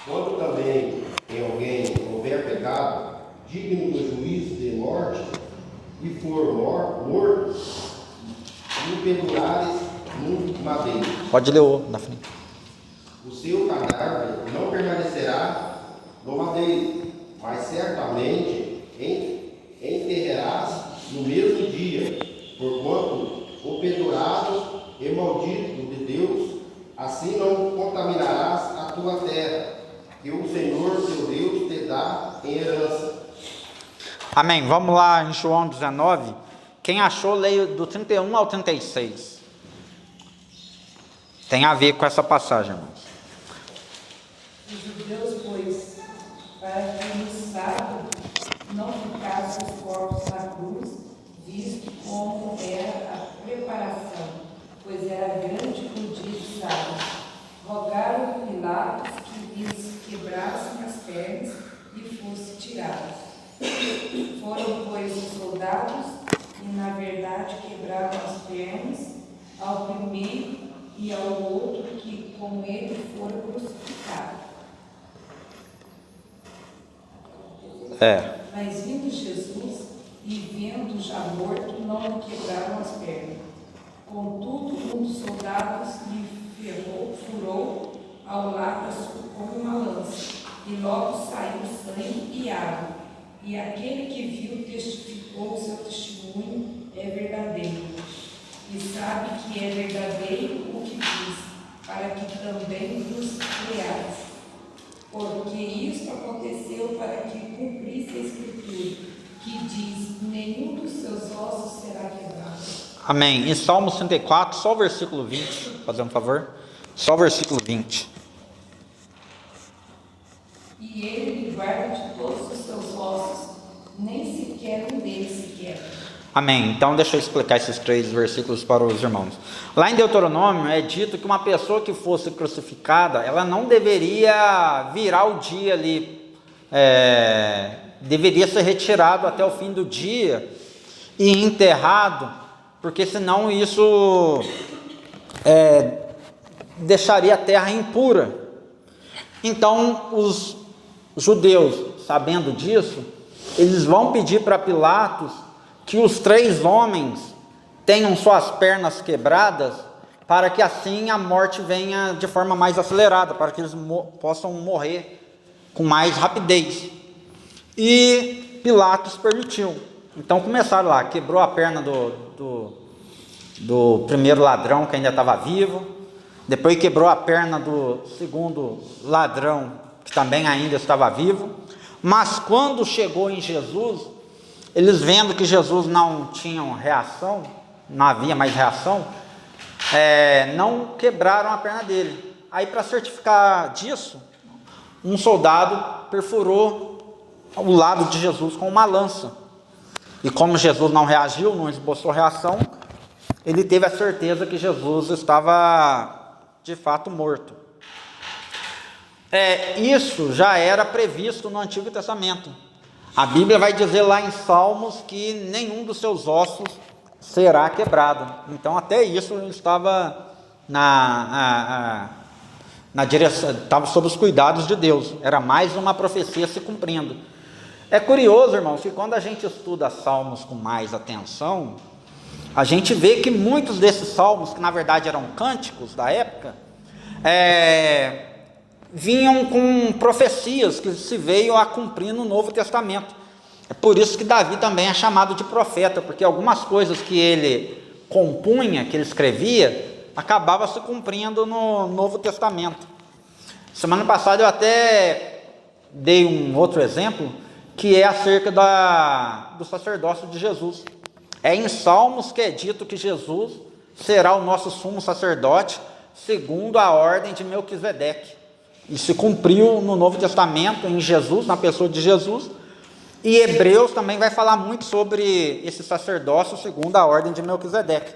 Speaker 6: Quando também em alguém houver pecado, digno do juízo de morte, e for morto, o pendurares no madeiro.
Speaker 1: Pode ler o na frente.
Speaker 6: O seu cadáver não permanecerá no madeiro, mas certamente enterrarás no mesmo dia, porquanto o pendurado e maldito de Deus, assim não contaminarás a tua terra, que o Senhor teu Deus te dá em herança.
Speaker 1: Amém. Vamos lá em João 19. Quem achou, leia do 31 ao 36. Tem a ver com essa passagem, irmãos.
Speaker 2: Os judeus, pois, para que no sábado não ficassem os corpos na cruz, visto como era a preparação, pois era grande o dia de sábado, rogaram Pilatos que lhes quebrasse pernas, ao primeiro e ao outro que com ele fora crucificado. Mas vindo Jesus e vendo já morto, não lhe quebraram as pernas. Contudo, um dos soldados lhe furou ao lado com uma lança, e logo saiu sangue e água. E aquele que viu testificou o seu testemunho é verdadeiro. E sabe que é verdadeiro o que diz, para que também vos creais. Porque isto aconteceu para que cumprisse a Escritura, que diz, nenhum dos seus ossos será quebrado.
Speaker 1: Amém. Em Salmo 34, só o versículo 20, fazer um favor. Só o versículo 20.
Speaker 2: E ele lhe guarda de todos os seus ossos, nem sequer um deles se quebra.
Speaker 1: Amém. Então deixa eu explicar esses 3 versículos para os irmãos. Lá em Deuteronômio é dito que uma pessoa que fosse crucificada, ela não deveria virar o dia ali, deveria ser retirado até o fim do dia e enterrado, porque senão isso deixaria a terra impura. Então os judeus, sabendo disso, eles vão pedir para Pilatos que os 3 homens tenham suas pernas quebradas, para que assim a morte venha de forma mais acelerada, para que eles possam morrer com mais rapidez. E Pilatos permitiu. Então começaram lá, quebrou a perna do primeiro ladrão que ainda estava vivo, depois quebrou a perna do segundo ladrão que também ainda estava vivo. Mas quando chegou em Jesus, eles vendo que Jesus não tinha reação, não havia mais reação, não quebraram a perna dele. Aí, para certificar disso, um soldado perfurou o lado de Jesus com uma lança. E como Jesus não reagiu, não esboçou reação, ele teve a certeza que Jesus estava de fato morto. Isso já era previsto no Antigo Testamento. A Bíblia vai dizer lá em Salmos que nenhum dos seus ossos será quebrado. Então até isso estava na direção, estava sob os cuidados de Deus. Era mais uma profecia se cumprindo. É curioso, irmãos, que quando a gente estuda Salmos com mais atenção, a gente vê que muitos desses salmos, que na verdade eram cânticos da época, vinham com profecias que se veio a cumprir no Novo Testamento. É por isso que Davi também é chamado de profeta, porque algumas coisas que ele compunha, que ele escrevia, acabava se cumprindo no Novo Testamento. Semana passada eu até dei um outro exemplo, que é acerca do sacerdócio de Jesus. É em Salmos que é dito que Jesus será o nosso sumo sacerdote, segundo a ordem de Melquisedeque. E se cumpriu no Novo Testamento, em Jesus, na pessoa de Jesus. E Hebreus também vai falar muito sobre esse sacerdócio segundo a ordem de Melquisedeque.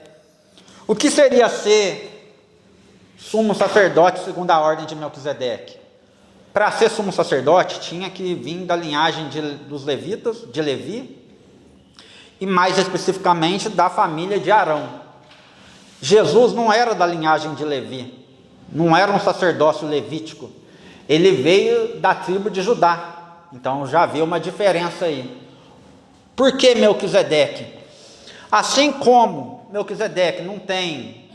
Speaker 1: O que seria ser sumo sacerdote segundo a ordem de Melquisedeque? Para ser sumo sacerdote, tinha que vir da linhagem dos levitas, de Levi, e mais especificamente da família de Arão. Jesus não era da linhagem de Levi, não era um sacerdócio levítico. Ele veio da tribo de Judá. Então já havia uma diferença aí. Por que Melquisedeque? Assim como Melquisedeque não tem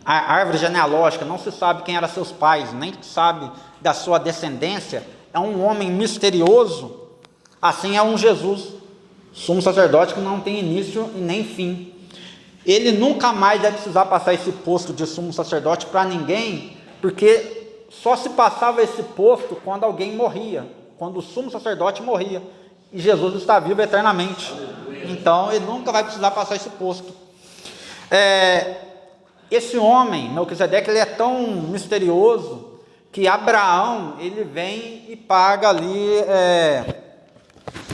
Speaker 1: a árvore genealógica, não se sabe quem eram seus pais, nem se sabe da sua descendência, é um homem misterioso, assim é um Jesus, sumo sacerdote que não tem início e nem fim. Ele nunca mais vai precisar passar esse posto de sumo sacerdote para ninguém, porque só se passava esse posto quando alguém morria, quando o sumo sacerdote morria, e Jesus está vivo eternamente. Então ele nunca vai precisar passar esse posto. Esse homem, Melquisedeque, ele é tão misterioso que Abraão, ele vem e paga ali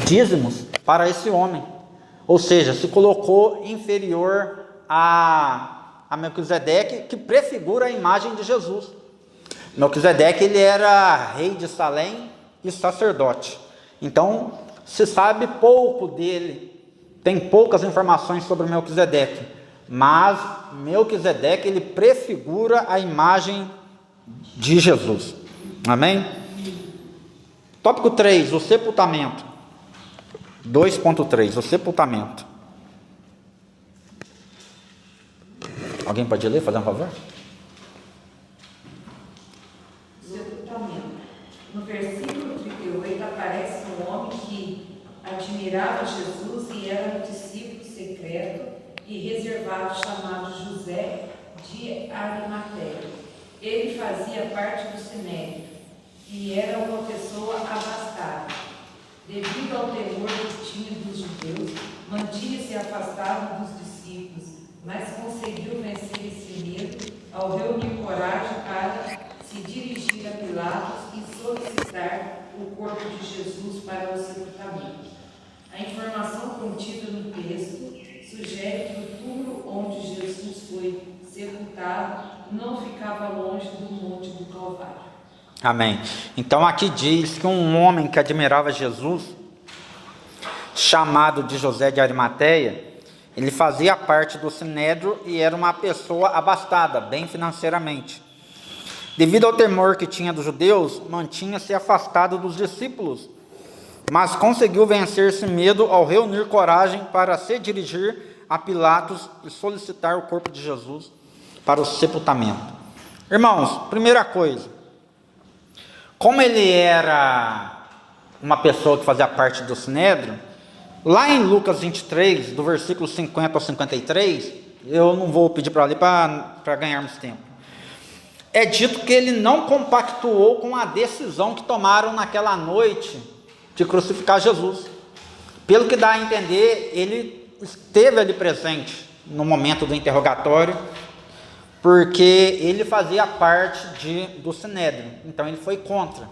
Speaker 1: dízimos para esse homem, ou seja, se colocou inferior a Melquisedeque, que prefigura a imagem de Jesus. Melquisedeque, ele era rei de Salém e sacerdote. Então, se sabe pouco dele, tem poucas informações sobre Melquisedeque, mas Melquisedeque, ele prefigura a imagem de Jesus. Amém? Tópico 3, o sepultamento. 2.3, o sepultamento. Alguém pode ler, fazer um favor?
Speaker 2: Sepultamento. No versículo 38 aparece um homem que admirava Jesus e era um discípulo secreto e reservado chamado José de Arimateia. Ele fazia parte do Sinédrio e era uma pessoa abastada. Devido ao temor que tinha dos judeus, mantinha-se afastado dos discípulos, mas conseguiu vencer esse medo ao reunir coragem para se dirigir a Pilatos e solicitar o corpo de Jesus para o sepultamento. A informação contida no texto sugere que o túmulo onde Jesus foi sepultado não ficava longe do Monte do Calvário.
Speaker 1: Amém. Então aqui diz que um homem que admirava Jesus, chamado de José de Arimateia, ele fazia parte do Sinédrio e era uma pessoa abastada, bem financeiramente. Devido ao temor que tinha dos judeus, mantinha-se afastado dos discípulos, mas conseguiu vencer esse medo ao reunir coragem para se dirigir a Pilatos e solicitar o corpo de Jesus para o sepultamento. Irmãos, primeira coisa, como ele era uma pessoa que fazia parte do Sinédrio, lá em Lucas 23, do versículo 50 ao 53, eu não vou pedir para ler para ganharmos tempo. É dito que ele não compactuou com a decisão que tomaram naquela noite de crucificar Jesus. Pelo que dá a entender, ele esteve ali presente no momento do interrogatório, porque ele fazia parte do Sinédrio, então ele foi contra.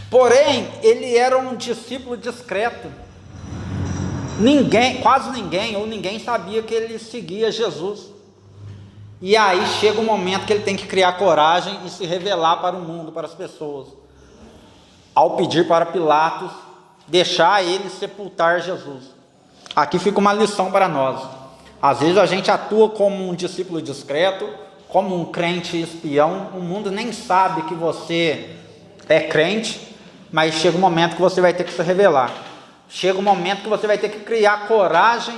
Speaker 1: Porém, ele era um discípulo discreto. Quase ninguém sabia que ele seguia Jesus. E aí chega um momento que ele tem que criar coragem e se revelar para o mundo, para as pessoas, ao pedir para Pilatos deixar ele sepultar Jesus. Aqui fica uma lição para nós. Às vezes a gente atua como um discípulo discreto, como um crente espião. O mundo nem sabe que você é crente, mas chega um momento que você vai ter que se revelar. Chega um momento que você vai ter que criar coragem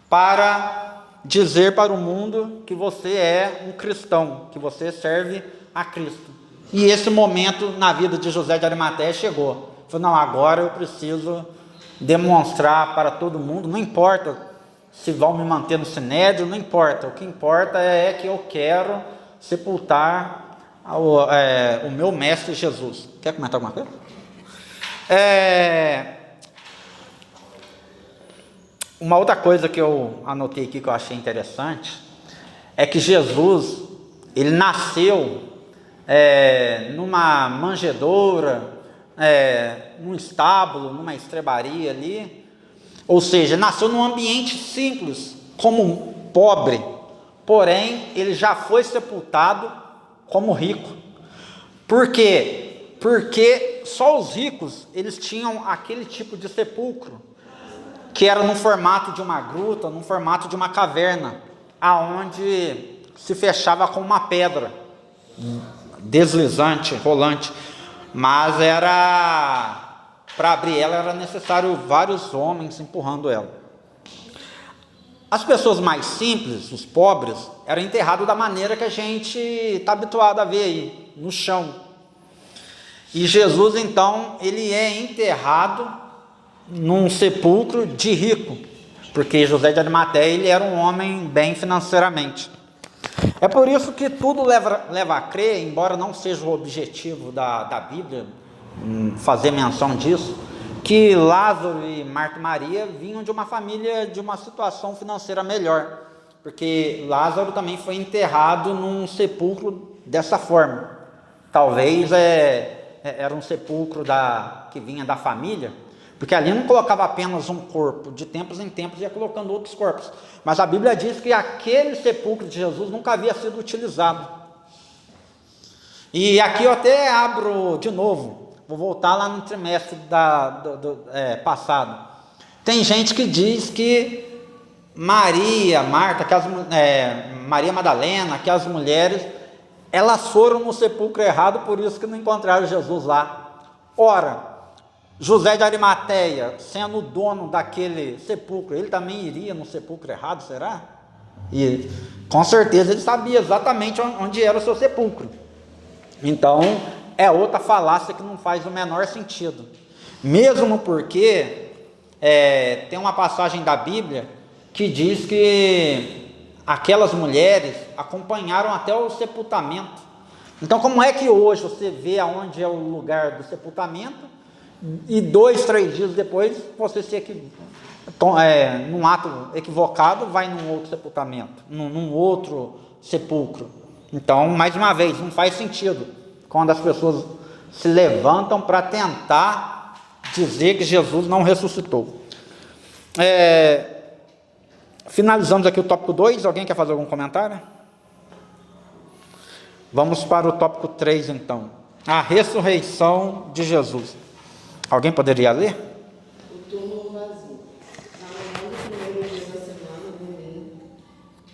Speaker 1: para dizer para o mundo que você é um cristão, que você serve a Cristo. E esse momento na vida de José de Arimateia chegou. Falou, não, agora eu preciso demonstrar para todo mundo, não importa se vão me manter no Sinédrio, não importa. O que importa é que eu quero sepultar o meu mestre Jesus. Quer comentar alguma coisa? Uma outra coisa que eu anotei aqui que eu achei interessante é que Jesus, ele nasceu numa manjedoura, num estábulo, numa estrebaria ali, ou seja, nasceu num ambiente simples, como pobre, porém ele já foi sepultado como rico. Por quê? Porque só os ricos, eles tinham aquele tipo de sepulcro, que era no formato de uma gruta, no formato de uma caverna, aonde se fechava com uma pedra deslizante, rolante, mas para abrir ela era necessário vários homens empurrando ela. As pessoas mais simples, os pobres, eram enterrados da maneira que a gente está habituado a ver aí, no chão. E Jesus, então, ele é enterrado num sepulcro de rico, porque José de Arimateia, ele era um homem bem financeiramente. É por isso que tudo leva a crer, embora não seja o objetivo da Bíblia fazer menção disso, que Lázaro e Marta e Maria vinham de uma família de uma situação financeira melhor, porque Lázaro também foi enterrado num sepulcro dessa forma. Talvez era um sepulcro que vinha da família, porque ali não colocava apenas um corpo, de tempos em tempos ia colocando outros corpos. Mas a Bíblia diz que aquele sepulcro de Jesus nunca havia sido utilizado. E aqui eu até abro de novo, vou voltar lá no trimestre passado. Tem gente que diz que Maria, Marta, Maria Madalena, aquelas mulheres, elas foram no sepulcro errado, por isso que não encontraram Jesus lá. Ora, José de Arimateia, sendo o dono daquele sepulcro, ele também iria no sepulcro errado, será? E com certeza ele sabia exatamente onde era o seu sepulcro. Então é outra falácia que não faz o menor sentido, mesmo porque tem uma passagem da Bíblia que diz que aquelas mulheres acompanharam até o sepultamento. Então como é que hoje você vê aonde é o lugar do sepultamento e 2, 3 dias depois você num ato equivocado vai num outro sepultamento, num outro sepulcro? Então, mais uma vez, não faz sentido quando as pessoas se levantam para tentar dizer que Jesus não ressuscitou. Finalizamos aqui o tópico 2. Alguém quer fazer algum comentário? Vamos para o tópico 3 então. A ressurreição de Jesus. Alguém poderia ler?
Speaker 5: O túmulo vazio. Na manhã do primeiro dia da semana, domingo,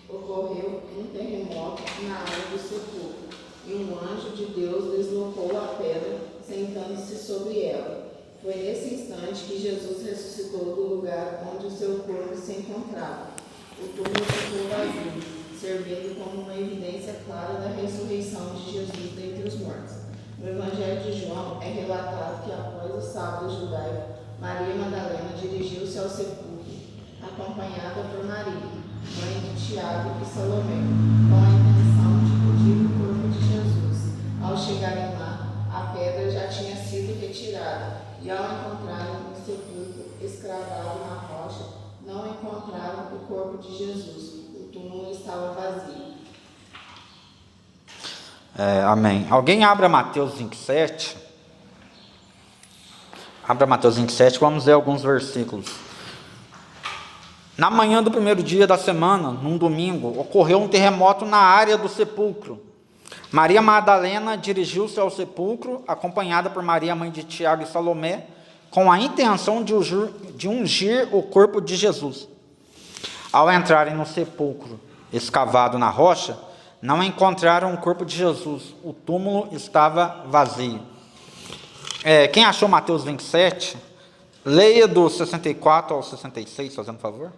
Speaker 5: ocorreu um terremoto na área do sepulcro, e um anjo de Deus deslocou a pedra, sentando-se sobre ela. Foi nesse instante que Jesus ressuscitou do lugar onde o seu corpo se encontrava. O túmulo ficou vazio, servindo como uma evidência clara da ressurreição de Jesus dentre os mortos. No Evangelho de João é relatado que após o sábado judaico, Maria Madalena dirigiu-se ao sepulcro, acompanhada por Maria, mãe de Tiago e Salomé, com a intenção de pedir o corpo de Jesus. Ao chegarem lá, a pedra já tinha sido retirada, e ao encontrarem o sepulcro escravado na rocha, não encontraram o corpo de Jesus. O túmulo estava vazio.
Speaker 1: Amém. Alguém abra Mateus 27. Abra Mateus 27, vamos ler alguns versículos. Na manhã do primeiro dia da semana, num domingo, ocorreu um terremoto na área do sepulcro. Maria Madalena dirigiu-se ao sepulcro, acompanhada por Maria, mãe de Tiago e Salomé, com a intenção de ungir o corpo de Jesus. Ao entrarem no sepulcro escavado na rocha, não encontraram o corpo de Jesus. O túmulo estava vazio. Quem achou Mateus 27, leia do 64 ao 66, fazendo favor.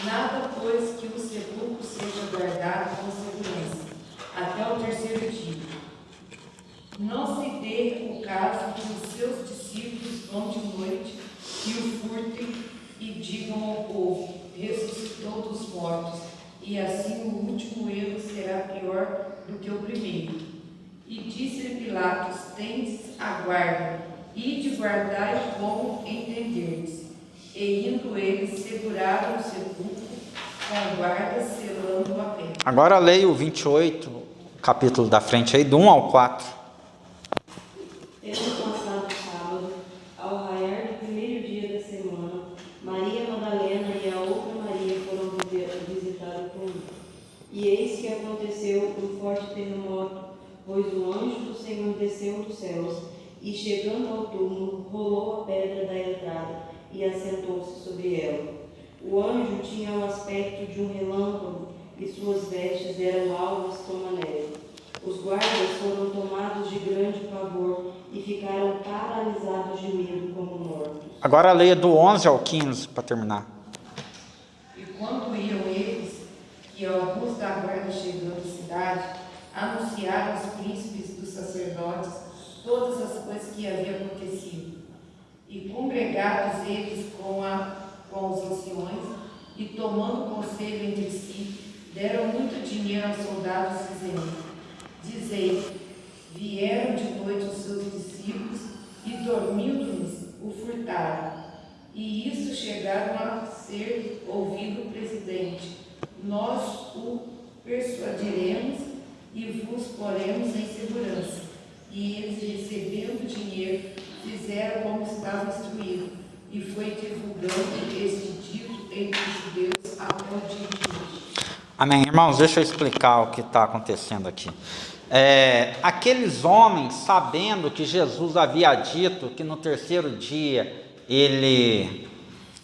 Speaker 2: Nada, pois, que o sepulcro seja guardado com segurança, até o terceiro dia. Não se dê o caso que os seus discípulos vão de noite e o furtem e digam ao povo: ressuscitou dos mortos, e assim o último erro será pior do que o primeiro. E disse-lhe Pilatos: tendes a guarda, ide guardai como entenderdes. E indo eles, seguraram o sepulcro com a guarda, selando a pedra.
Speaker 1: Agora leia o 28, capítulo da frente aí, do 1 ao 4.
Speaker 7: Tendo passado o sábado, ao raiar do primeiro dia da semana, Maria Madalena e a outra Maria foram visitar o túmulo. E eis que aconteceu um forte terremoto, pois o anjo do Senhor desceu dos céus, e chegando ao túmulo, rolou a pedra da entrada e assentou-se sobre ela. O anjo tinha o aspecto de um relâmpago, e suas vestes eram alvas como a neve. Os guardas foram tomados de grande pavor e ficaram paralisados de medo como mortos.
Speaker 1: Agora leia do 11 ao 15, para terminar.
Speaker 2: E quando iam eles, que alguns da guarda chegando à cidade, anunciaram aos príncipes dos sacerdotes todas as coisas que haviam acontecido. E congregados eles com os anciões, e tomando conselho entre si, deram muito dinheiro aos soldados, dizendo: vieram de noite os seus discípulos, e dormindo-lhes o furtaram. E isso chegaram a ser ouvido o presidente. Nós o persuadiremos e vos poremos em segurança. E eles, recebendo dinheiro, fizeram como estava instruído, e foi divulgando este dito entre os judeus até o dia de hoje.
Speaker 1: Amém. Irmãos, deixa eu explicar o que está acontecendo aqui. Aqueles homens, sabendo que Jesus havia dito que no terceiro dia ele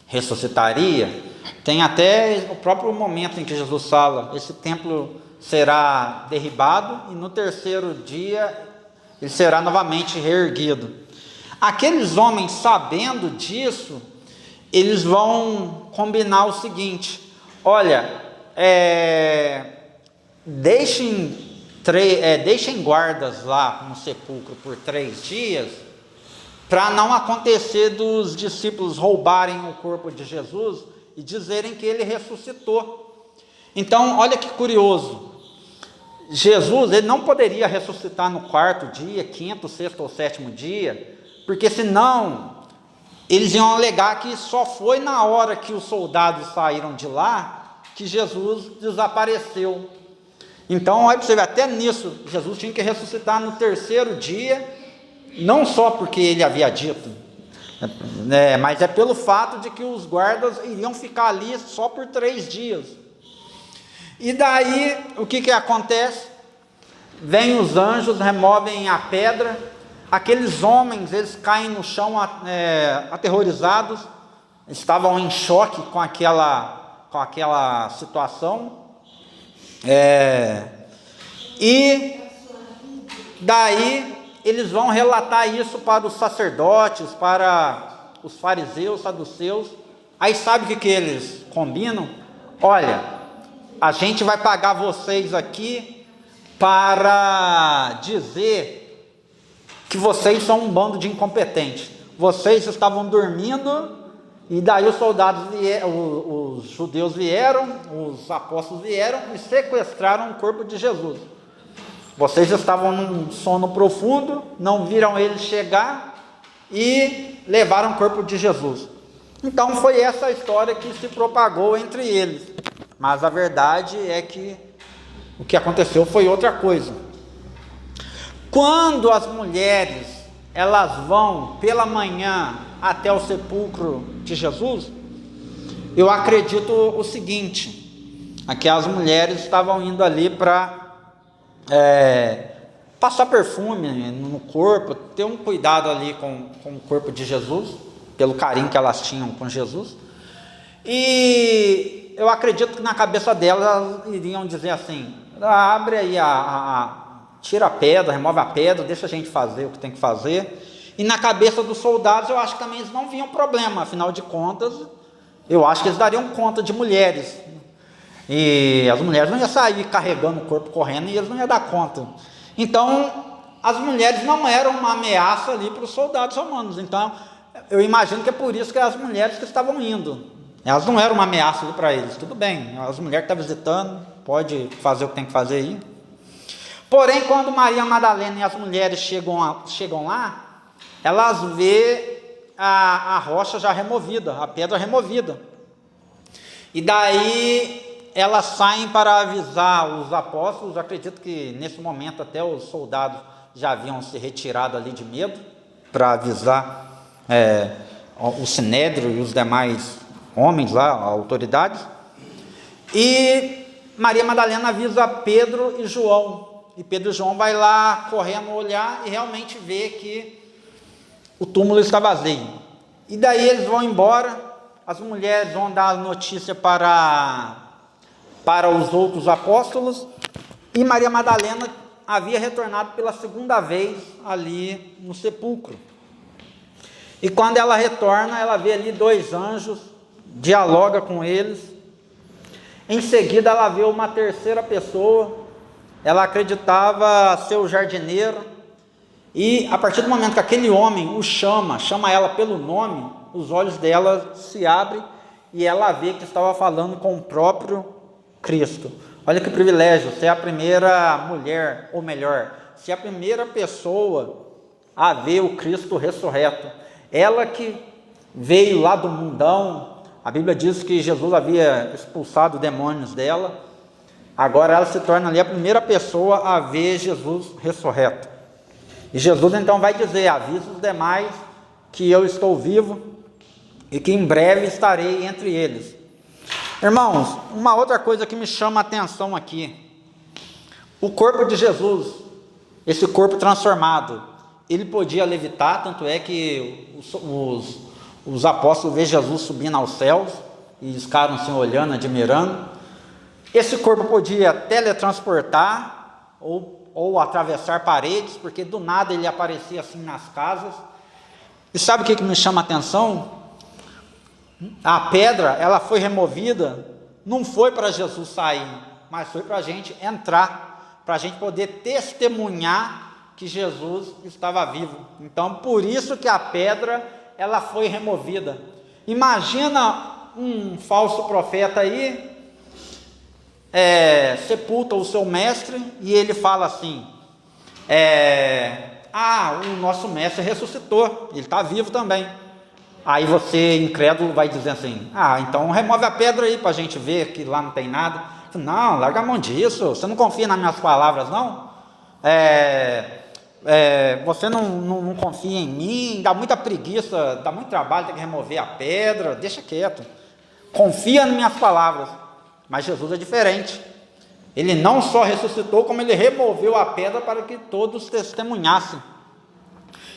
Speaker 1: ressuscitaria. Tem até o próprio momento em que Jesus fala: esse templo será derribado e no terceiro dia ele será novamente reerguido. Aqueles homens, sabendo disso, eles vão combinar o seguinte: olha, deixem guardas lá no sepulcro por 3 dias, para não acontecer dos discípulos roubarem o corpo de Jesus e dizerem que ele ressuscitou. Então, olha que curioso, Jesus, ele não poderia ressuscitar no 4º dia, 5º, 6º ou 7º dia, porque senão eles iam alegar que só foi na hora que os soldados saíram de lá que Jesus desapareceu. Então, olha para você ver, até nisso, Jesus tinha que ressuscitar no 3º dia, não só porque ele havia dito, mas é pelo fato de que os guardas iriam ficar ali só por 3 dias. E daí, o que acontece? Vêm os anjos, removem a pedra, aqueles homens, eles caem no chão aterrorizados, estavam em choque com aquela situação, e daí eles vão relatar isso para os sacerdotes, para os fariseus, saduceus. Aí sabe o que eles combinam? Olha, a gente vai pagar vocês aqui para dizer que vocês são um bando de incompetentes. Vocês estavam dormindo e daí os soldados os judeus vieram, os apóstolos vieram e sequestraram o corpo de Jesus. Vocês estavam num sono profundo, não viram ele chegar e levaram o corpo de Jesus. Então foi essa a história que se propagou entre eles. Mas a verdade é que o que aconteceu foi outra coisa. Quando as mulheres elas vão pela manhã até o sepulcro de Jesus, eu acredito o seguinte: aquelas mulheres estavam indo ali para passar perfume no corpo, ter um cuidado ali com o corpo de Jesus, pelo carinho que elas tinham com Jesus. E eu acredito que na cabeça delas elas iriam dizer assim: abre aí, tira a pedra, remove a pedra, deixa a gente fazer o que tem que fazer. E na cabeça dos soldados eu acho que também eles não viam problema, afinal de contas, eu acho que eles dariam conta de mulheres. E as mulheres não iam sair carregando o corpo correndo e eles não iam dar conta. Então, as mulheres não eram uma ameaça ali para os soldados romanos. Então, eu imagino que é por isso que as mulheres que estavam indo, elas não eram uma ameaça ali para eles. Tudo bem, as mulheres que estão visitando, pode fazer o que tem que fazer aí. Porém, quando Maria Madalena e as mulheres chegam lá, elas vê a rocha já removida, a pedra removida. E daí elas saem para avisar os apóstolos. Acredito que nesse momento até os soldados já haviam se retirado ali de medo, para avisar o sinédrio e os demais homens lá, autoridades. E Maria Madalena avisa Pedro e João. E Pedro e João vai lá correndo olhar e realmente vê que o túmulo está vazio. E daí eles vão embora, as mulheres vão dar a notícia para os outros apóstolos, e Maria Madalena havia retornado pela 2ª vez ali no sepulcro. E quando ela retorna, ela vê ali 2 anjos, dialoga com eles. Em seguida ela vê uma 3ª pessoa, ela acreditava ser o jardineiro, e a partir do momento que aquele homem o chama ela pelo nome, os olhos dela se abrem e ela vê que estava falando com o próprio Cristo. Olha que privilégio, ser a primeira mulher, ou melhor, ser a primeira pessoa a ver o Cristo ressurreto. Ela que veio lá do mundão, a Bíblia diz que Jesus havia expulsado demônios dela, agora ela se torna ali a primeira pessoa a ver Jesus ressurreto. E Jesus então vai dizer: avisa os demais que eu estou vivo e que em breve estarei entre eles. Irmãos, uma outra coisa que me chama a atenção aqui: o corpo de Jesus, esse corpo transformado, ele podia levitar, tanto é que os apóstolos vê Jesus subindo aos céus e eles ficaram assim olhando, admirando. Esse corpo podia teletransportar ou atravessar paredes, porque do nada ele aparecia assim nas casas. E sabe o que me chama a atenção? A pedra, ela foi removida, não foi para Jesus sair, mas foi para a gente entrar, para a gente poder testemunhar que Jesus estava vivo. Então, por isso que a pedra, ela foi removida. Imagina um falso profeta aí, sepulta o seu mestre, e ele fala assim, o nosso mestre ressuscitou, ele está vivo também. Aí você, incrédulo, vai dizer assim, então remove a pedra aí para a gente ver que lá não tem nada. Não, larga a mão disso, você não confia nas minhas palavras, não? Você não confia em mim, dá muita preguiça, dá muito trabalho ter que remover a pedra, deixa quieto. Confia nas minhas palavras. Mas Jesus é diferente. Ele não só ressuscitou, como ele removeu a pedra para que todos testemunhassem.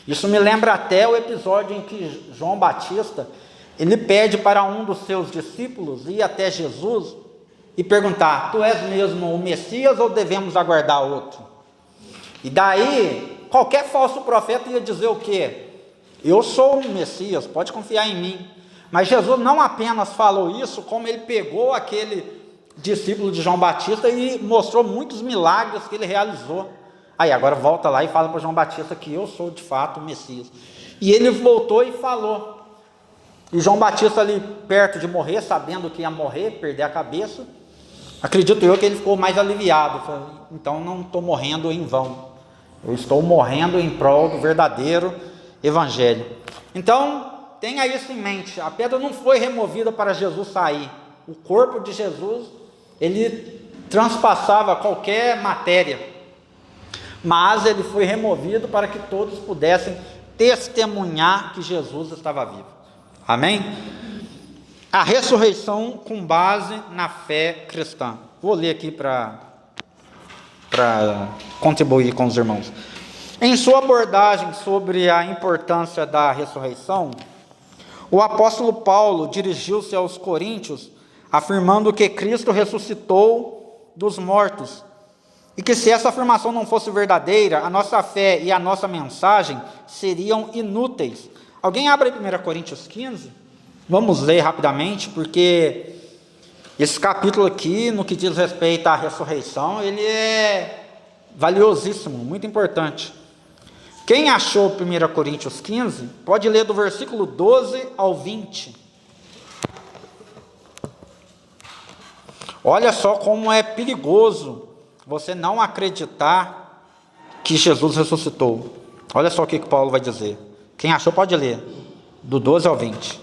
Speaker 1: Isso me lembra até o episódio em que João Batista, ele pede para um dos seus discípulos ir até Jesus e perguntar, tu és mesmo o Messias ou devemos aguardar outro? E daí, qualquer falso profeta ia dizer o quê? Eu sou o Messias, pode confiar em mim. Mas Jesus não apenas falou isso, como ele pegou aquele discípulo de João Batista e mostrou muitos milagres que ele realizou. Aí agora volta lá e fala para João Batista que eu sou de fato o Messias. E ele voltou e falou. E João Batista ali perto de morrer, sabendo que ia morrer, perder a cabeça, acredito eu que ele ficou mais aliviado. Falei, então não estou morrendo em vão. Eu estou morrendo em prol do verdadeiro evangelho. Então, tenha isso em mente. A pedra não foi removida para Jesus sair. O corpo de Jesus, ele transpassava qualquer matéria. Mas ele foi removido para que todos pudessem testemunhar que Jesus estava vivo. Amém? A ressurreição com base na fé cristã. Vou ler aqui para contribuir com os irmãos. Em sua abordagem sobre a importância da ressurreição, o apóstolo Paulo dirigiu-se aos coríntios, afirmando que Cristo ressuscitou dos mortos, e que se essa afirmação não fosse verdadeira, a nossa fé e a nossa mensagem seriam inúteis. Alguém abre 1 Coríntios 15? Vamos ler rapidamente, porque esse capítulo aqui, no que diz respeito à ressurreição, ele é valiosíssimo, muito importante. Quem achou 1 Coríntios 15, pode ler do versículo 12 ao 20. Olha só como é perigoso você não acreditar que Jesus ressuscitou. Olha só o que Paulo vai dizer. Quem achou pode ler, do 12 ao 20.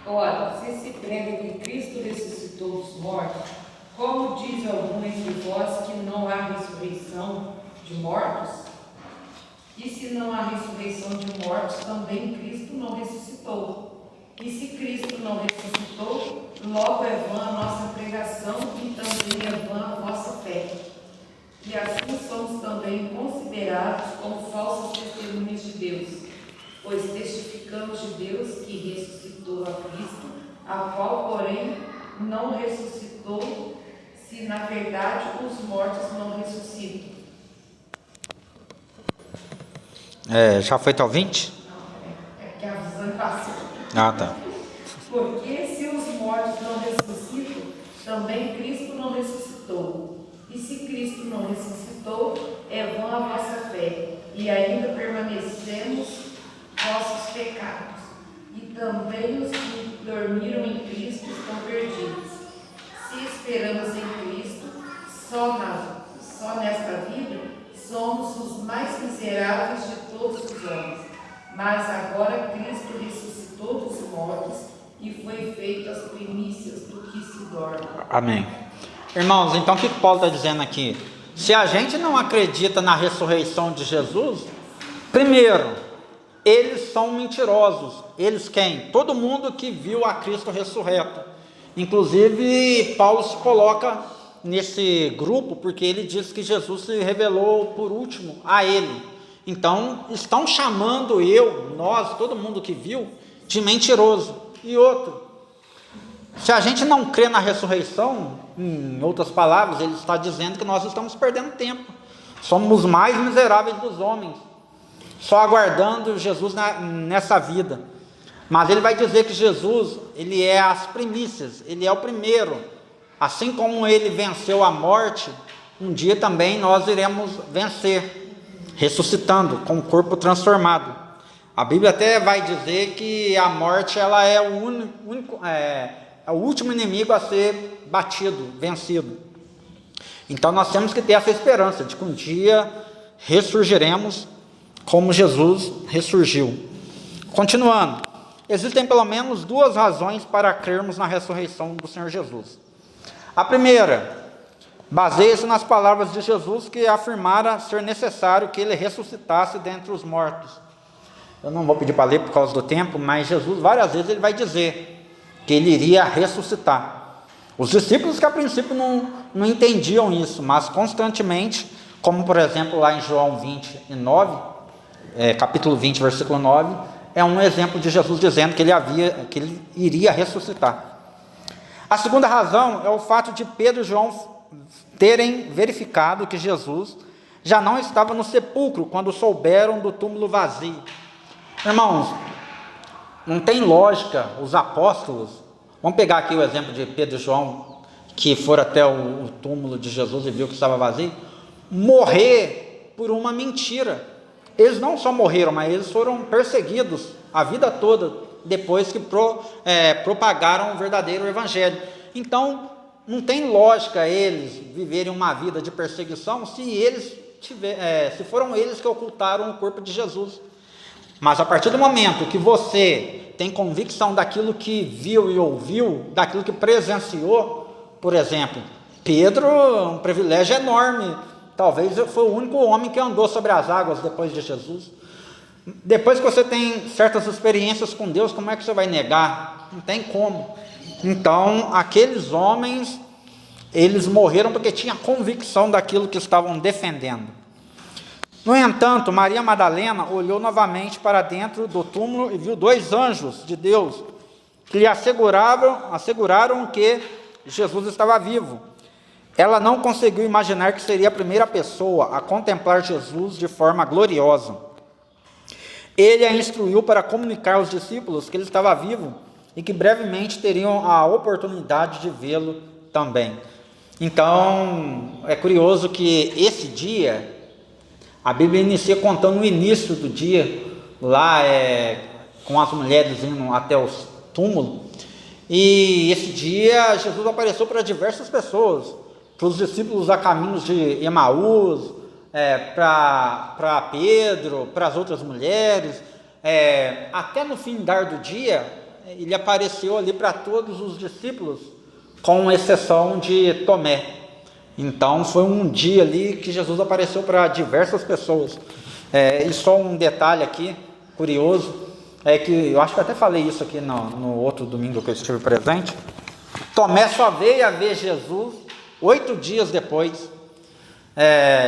Speaker 2: Ora, se se prega que Cristo ressuscitou dos mortos, como diz algum entre vós que não há ressurreição de mortos? E se não há ressurreição de mortos, também Cristo não ressuscitou. E se Cristo não ressuscitou, logo é vã a nossa pregação e também é vã a vossa fé. E assim somos também considerados como falsas testemunhas de Deus, pois testificamos de Deus que ressuscitou a Cristo, a qual, porém, não ressuscitou, se na verdade os mortos não ressuscitam.
Speaker 1: Já foi até o 20?
Speaker 2: É que a visão passou.
Speaker 1: Tá.
Speaker 2: Porque se os mortos não ressuscitam, também Cristo não ressuscitou. E se Cristo não ressuscitou, é vã a vossa fé, e ainda permanecemos vossos pecados. E também os que dormiram em Cristo estão perdidos. Se esperamos em Cristo, só nesta vida, somos os mais miseráveis de todos os homens. Mas agora Cristo ressuscitou dos mortos e foi feito as primícias do que se dorme. Amém.
Speaker 1: Irmãos, então o que Paulo está dizendo aqui? Se a gente não acredita na ressurreição de Jesus, primeiro, eles são mentirosos. Eles quem? Todo mundo que viu a Cristo ressurreto. Inclusive, Paulo se coloca nesse grupo porque ele diz que Jesus se revelou por último a ele. Então, estão chamando nós, todo mundo que viu, de mentiroso. E outro, se a gente não crê na ressurreição, em outras palavras, ele está dizendo que nós estamos perdendo tempo. Somos os mais miseráveis dos homens, só aguardando Jesus nessa vida. Mas ele vai dizer que Jesus, ele é as primícias, ele é o primeiro. Assim como ele venceu a morte, um dia também nós iremos vencer, ressuscitando, com o corpo transformado. A Bíblia até vai dizer que a morte ela é o último inimigo a ser batido, vencido. Então nós temos que ter essa esperança de que um dia ressurgiremos como Jesus ressurgiu. Continuando, existem pelo menos duas razões para crermos na ressurreição do Senhor Jesus. A primeira, baseia-se nas palavras de Jesus que afirmara ser necessário que ele ressuscitasse dentre os mortos. Eu não vou pedir para ler por causa do tempo, mas Jesus várias vezes ele vai dizer que ele iria ressuscitar. Os discípulos que a princípio não entendiam isso, mas constantemente, como por exemplo lá em João 29, capítulo 20, versículo 9, é um exemplo de Jesus dizendo que ele iria ressuscitar. A segunda razão é o fato de Pedro e João terem verificado que Jesus já não estava no sepulcro quando souberam do túmulo vazio. Irmãos, não tem lógica os apóstolos, vamos pegar aqui o exemplo de Pedro e João, que foram até o túmulo de Jesus e viu que estava vazio, morrer por uma mentira. Eles não só morreram, mas eles foram perseguidos a vida toda, depois que propagaram o verdadeiro evangelho. Então, não tem lógica eles viverem uma vida de perseguição se foram eles que ocultaram o corpo de Jesus. Mas a partir do momento que você tem convicção daquilo que viu e ouviu, daquilo que presenciou, por exemplo, Pedro, um privilégio enorme, talvez foi o único homem que andou sobre as águas depois de Jesus. Depois que você tem certas experiências com Deus, como é que você vai negar? Não tem como. Então, aqueles homens, eles morreram porque tinham convicção daquilo que estavam defendendo. No entanto, Maria Madalena olhou novamente para dentro do túmulo e viu dois anjos de Deus que lhe asseguraram que Jesus estava vivo. Ela não conseguiu imaginar que seria a primeira pessoa a contemplar Jesus de forma gloriosa. Ele a instruiu para comunicar aos discípulos que ele estava vivo e que brevemente teriam a oportunidade de vê-lo também. Então, é curioso que esse dia, a Bíblia inicia contando o início do dia, lá com as mulheres indo até o túmulo, e esse dia Jesus apareceu para diversas pessoas, para os discípulos a caminhos de Emaús, para Pedro, para as outras mulheres, até no findar do dia, ele apareceu ali para todos os discípulos, com exceção de Tomé. Então foi um dia ali que Jesus apareceu para diversas pessoas. E só um detalhe aqui, curioso, é que eu acho que eu até falei isso aqui no outro domingo que eu estive presente. Tomé só veio a ver Jesus 8 dias depois.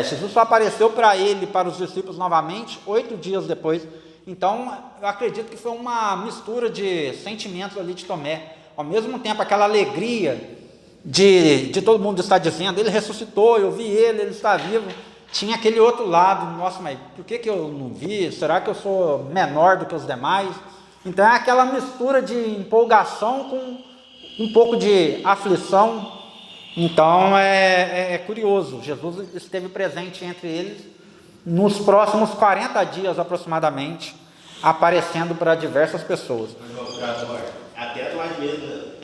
Speaker 1: Jesus só apareceu para ele e para os discípulos novamente 8 dias depois. Então eu acredito que foi uma mistura de sentimentos ali de Tomé. Ao mesmo tempo aquela alegria de todo mundo estar dizendo, ele ressuscitou, eu vi ele está vivo. Tinha aquele outro lado, nossa, mas por que eu não vi? Será que eu sou menor do que os demais? Então é aquela mistura de empolgação com um pouco de aflição. Então é curioso, Jesus esteve presente entre eles nos próximos 40 dias aproximadamente, aparecendo para diversas pessoas.
Speaker 6: Até nós mesmos,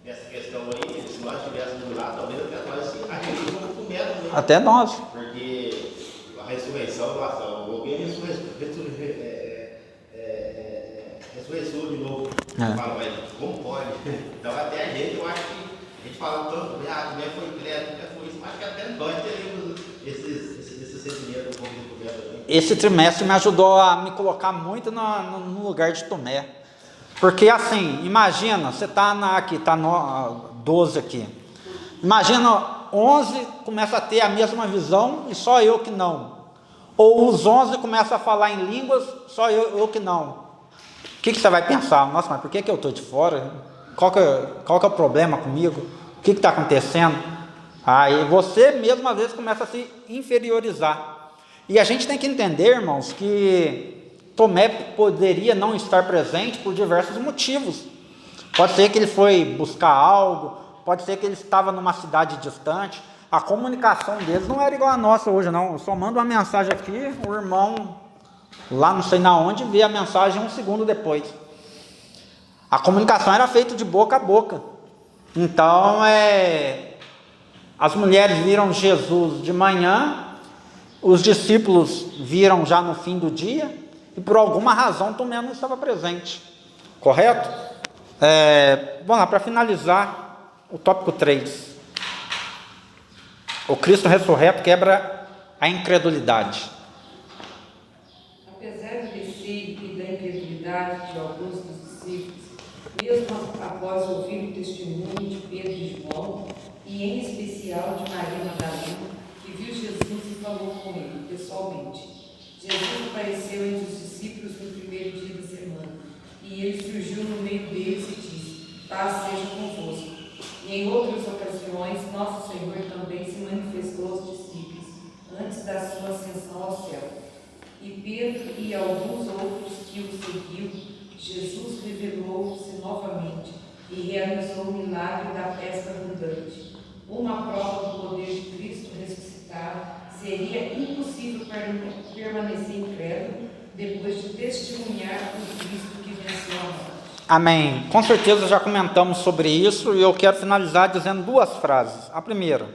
Speaker 6: nessa questão aí, se nós estivéssemos lá, talvez até nós agiríamos com medo mesmo.
Speaker 1: Até nós.
Speaker 6: Porque a ressurreição, nossa, alguém ressurreição de novo. Fala, mas como pode? Então até a gente, eu acho que a gente fala tanto, como é foi credo, como foi isso, mas acho que até nós teríamos esse sentimento um pouco de Tomé também.
Speaker 1: Esse trimestre me ajudou a me colocar muito no lugar de Tomé. Porque assim, imagina, você está aqui, está 12 aqui. Imagina 11 começa a ter a mesma visão e só eu que não. Ou os 11 começam a falar em línguas, só eu que não. O que você vai pensar? Nossa, mas por que eu estou de fora? Qual que é o problema comigo? O que está acontecendo? Aí você mesmo às vezes começa a se inferiorizar. E a gente tem que entender, irmãos, que Tomé poderia não estar presente por diversos motivos. Pode ser que ele foi buscar algo, pode ser que ele estava numa cidade distante. A comunicação deles não era igual a nossa hoje, não. Eu só mando uma mensagem aqui, o irmão lá não sei na onde vê a mensagem 1 segundo depois. A comunicação era feita de boca a boca. Então, as mulheres viram Jesus de manhã, os discípulos viram já no fim do dia, e por alguma razão Tomé não estava presente. Correto? Vamos lá, para finalizar, o tópico 3. O Cristo ressurreto quebra a incredulidade.
Speaker 2: Apesar do receio e da incredulidade de alguns dos discípulos, mesmo após ouvir o testemunho de Pedro e João, e em especial de Maria Madalena, que viu Jesus e falou com ele pessoalmente, Jesus apareceu entre os discípulos no primeiro dia da semana, e ele surgiu no meio deles e disse: paz seja convosco. E em outras ocasiões, nosso Senhor também se manifestou aos discípulos antes da sua ascensão ao céu. E Pedro e alguns outros que o seguiam, Jesus revelou-se novamente e realizou o milagre da pesca abundante. Uma prova do poder de Cristo ressuscitado. Seria impossível permanecer incrédulo depois de testemunhar o Cristo que venceu a morte.
Speaker 1: Amém. Com certeza já comentamos sobre isso e eu quero finalizar dizendo duas frases. A primeira: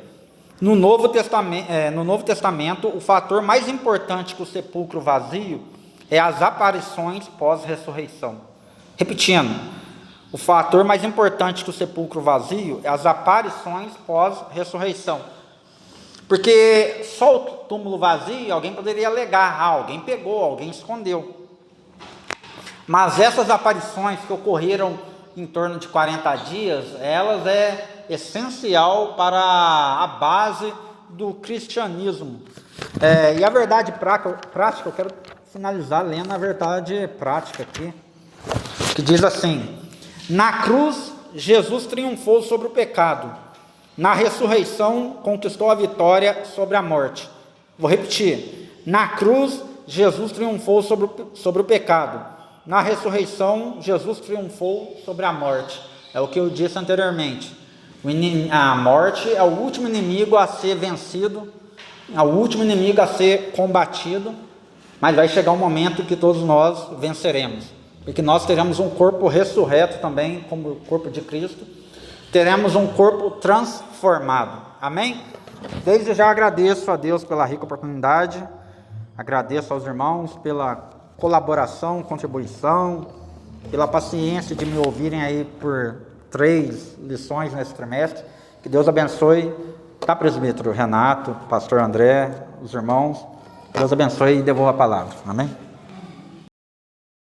Speaker 1: no Novo Testamento, o fator mais importante que o sepulcro vazio é as aparições pós-ressurreição. Repetindo, o fator mais importante que o sepulcro vazio é as aparições pós-ressurreição. Porque só o túmulo vazio, alguém poderia alegar: alguém pegou, alguém escondeu. Mas essas aparições que ocorreram em torno de 40 dias, elas é essencial para a base do cristianismo. E a verdade prática, eu quero finalizar lendo a verdade prática aqui, que diz assim: na cruz, Jesus triunfou sobre o pecado. Na ressurreição, conquistou a vitória sobre a morte. Vou repetir: na cruz, Jesus triunfou sobre o pecado. Na ressurreição, Jesus triunfou sobre a morte. É o que eu disse anteriormente. A morte é o último inimigo a ser vencido, é o último inimigo a ser combatido, mas vai chegar um momento que todos nós venceremos, porque nós teremos um corpo ressurreto também, como o corpo de Cristo, teremos um corpo transformado. Amém? Desde já agradeço a Deus pela rica oportunidade, agradeço aos irmãos pela colaboração, contribuição, pela paciência de me ouvirem aí por 3 lições nesse trimestre. Que Deus abençoe, tá, presbítero Renato, pastor André, os irmãos. Deus abençoe e devolva a palavra. Amém?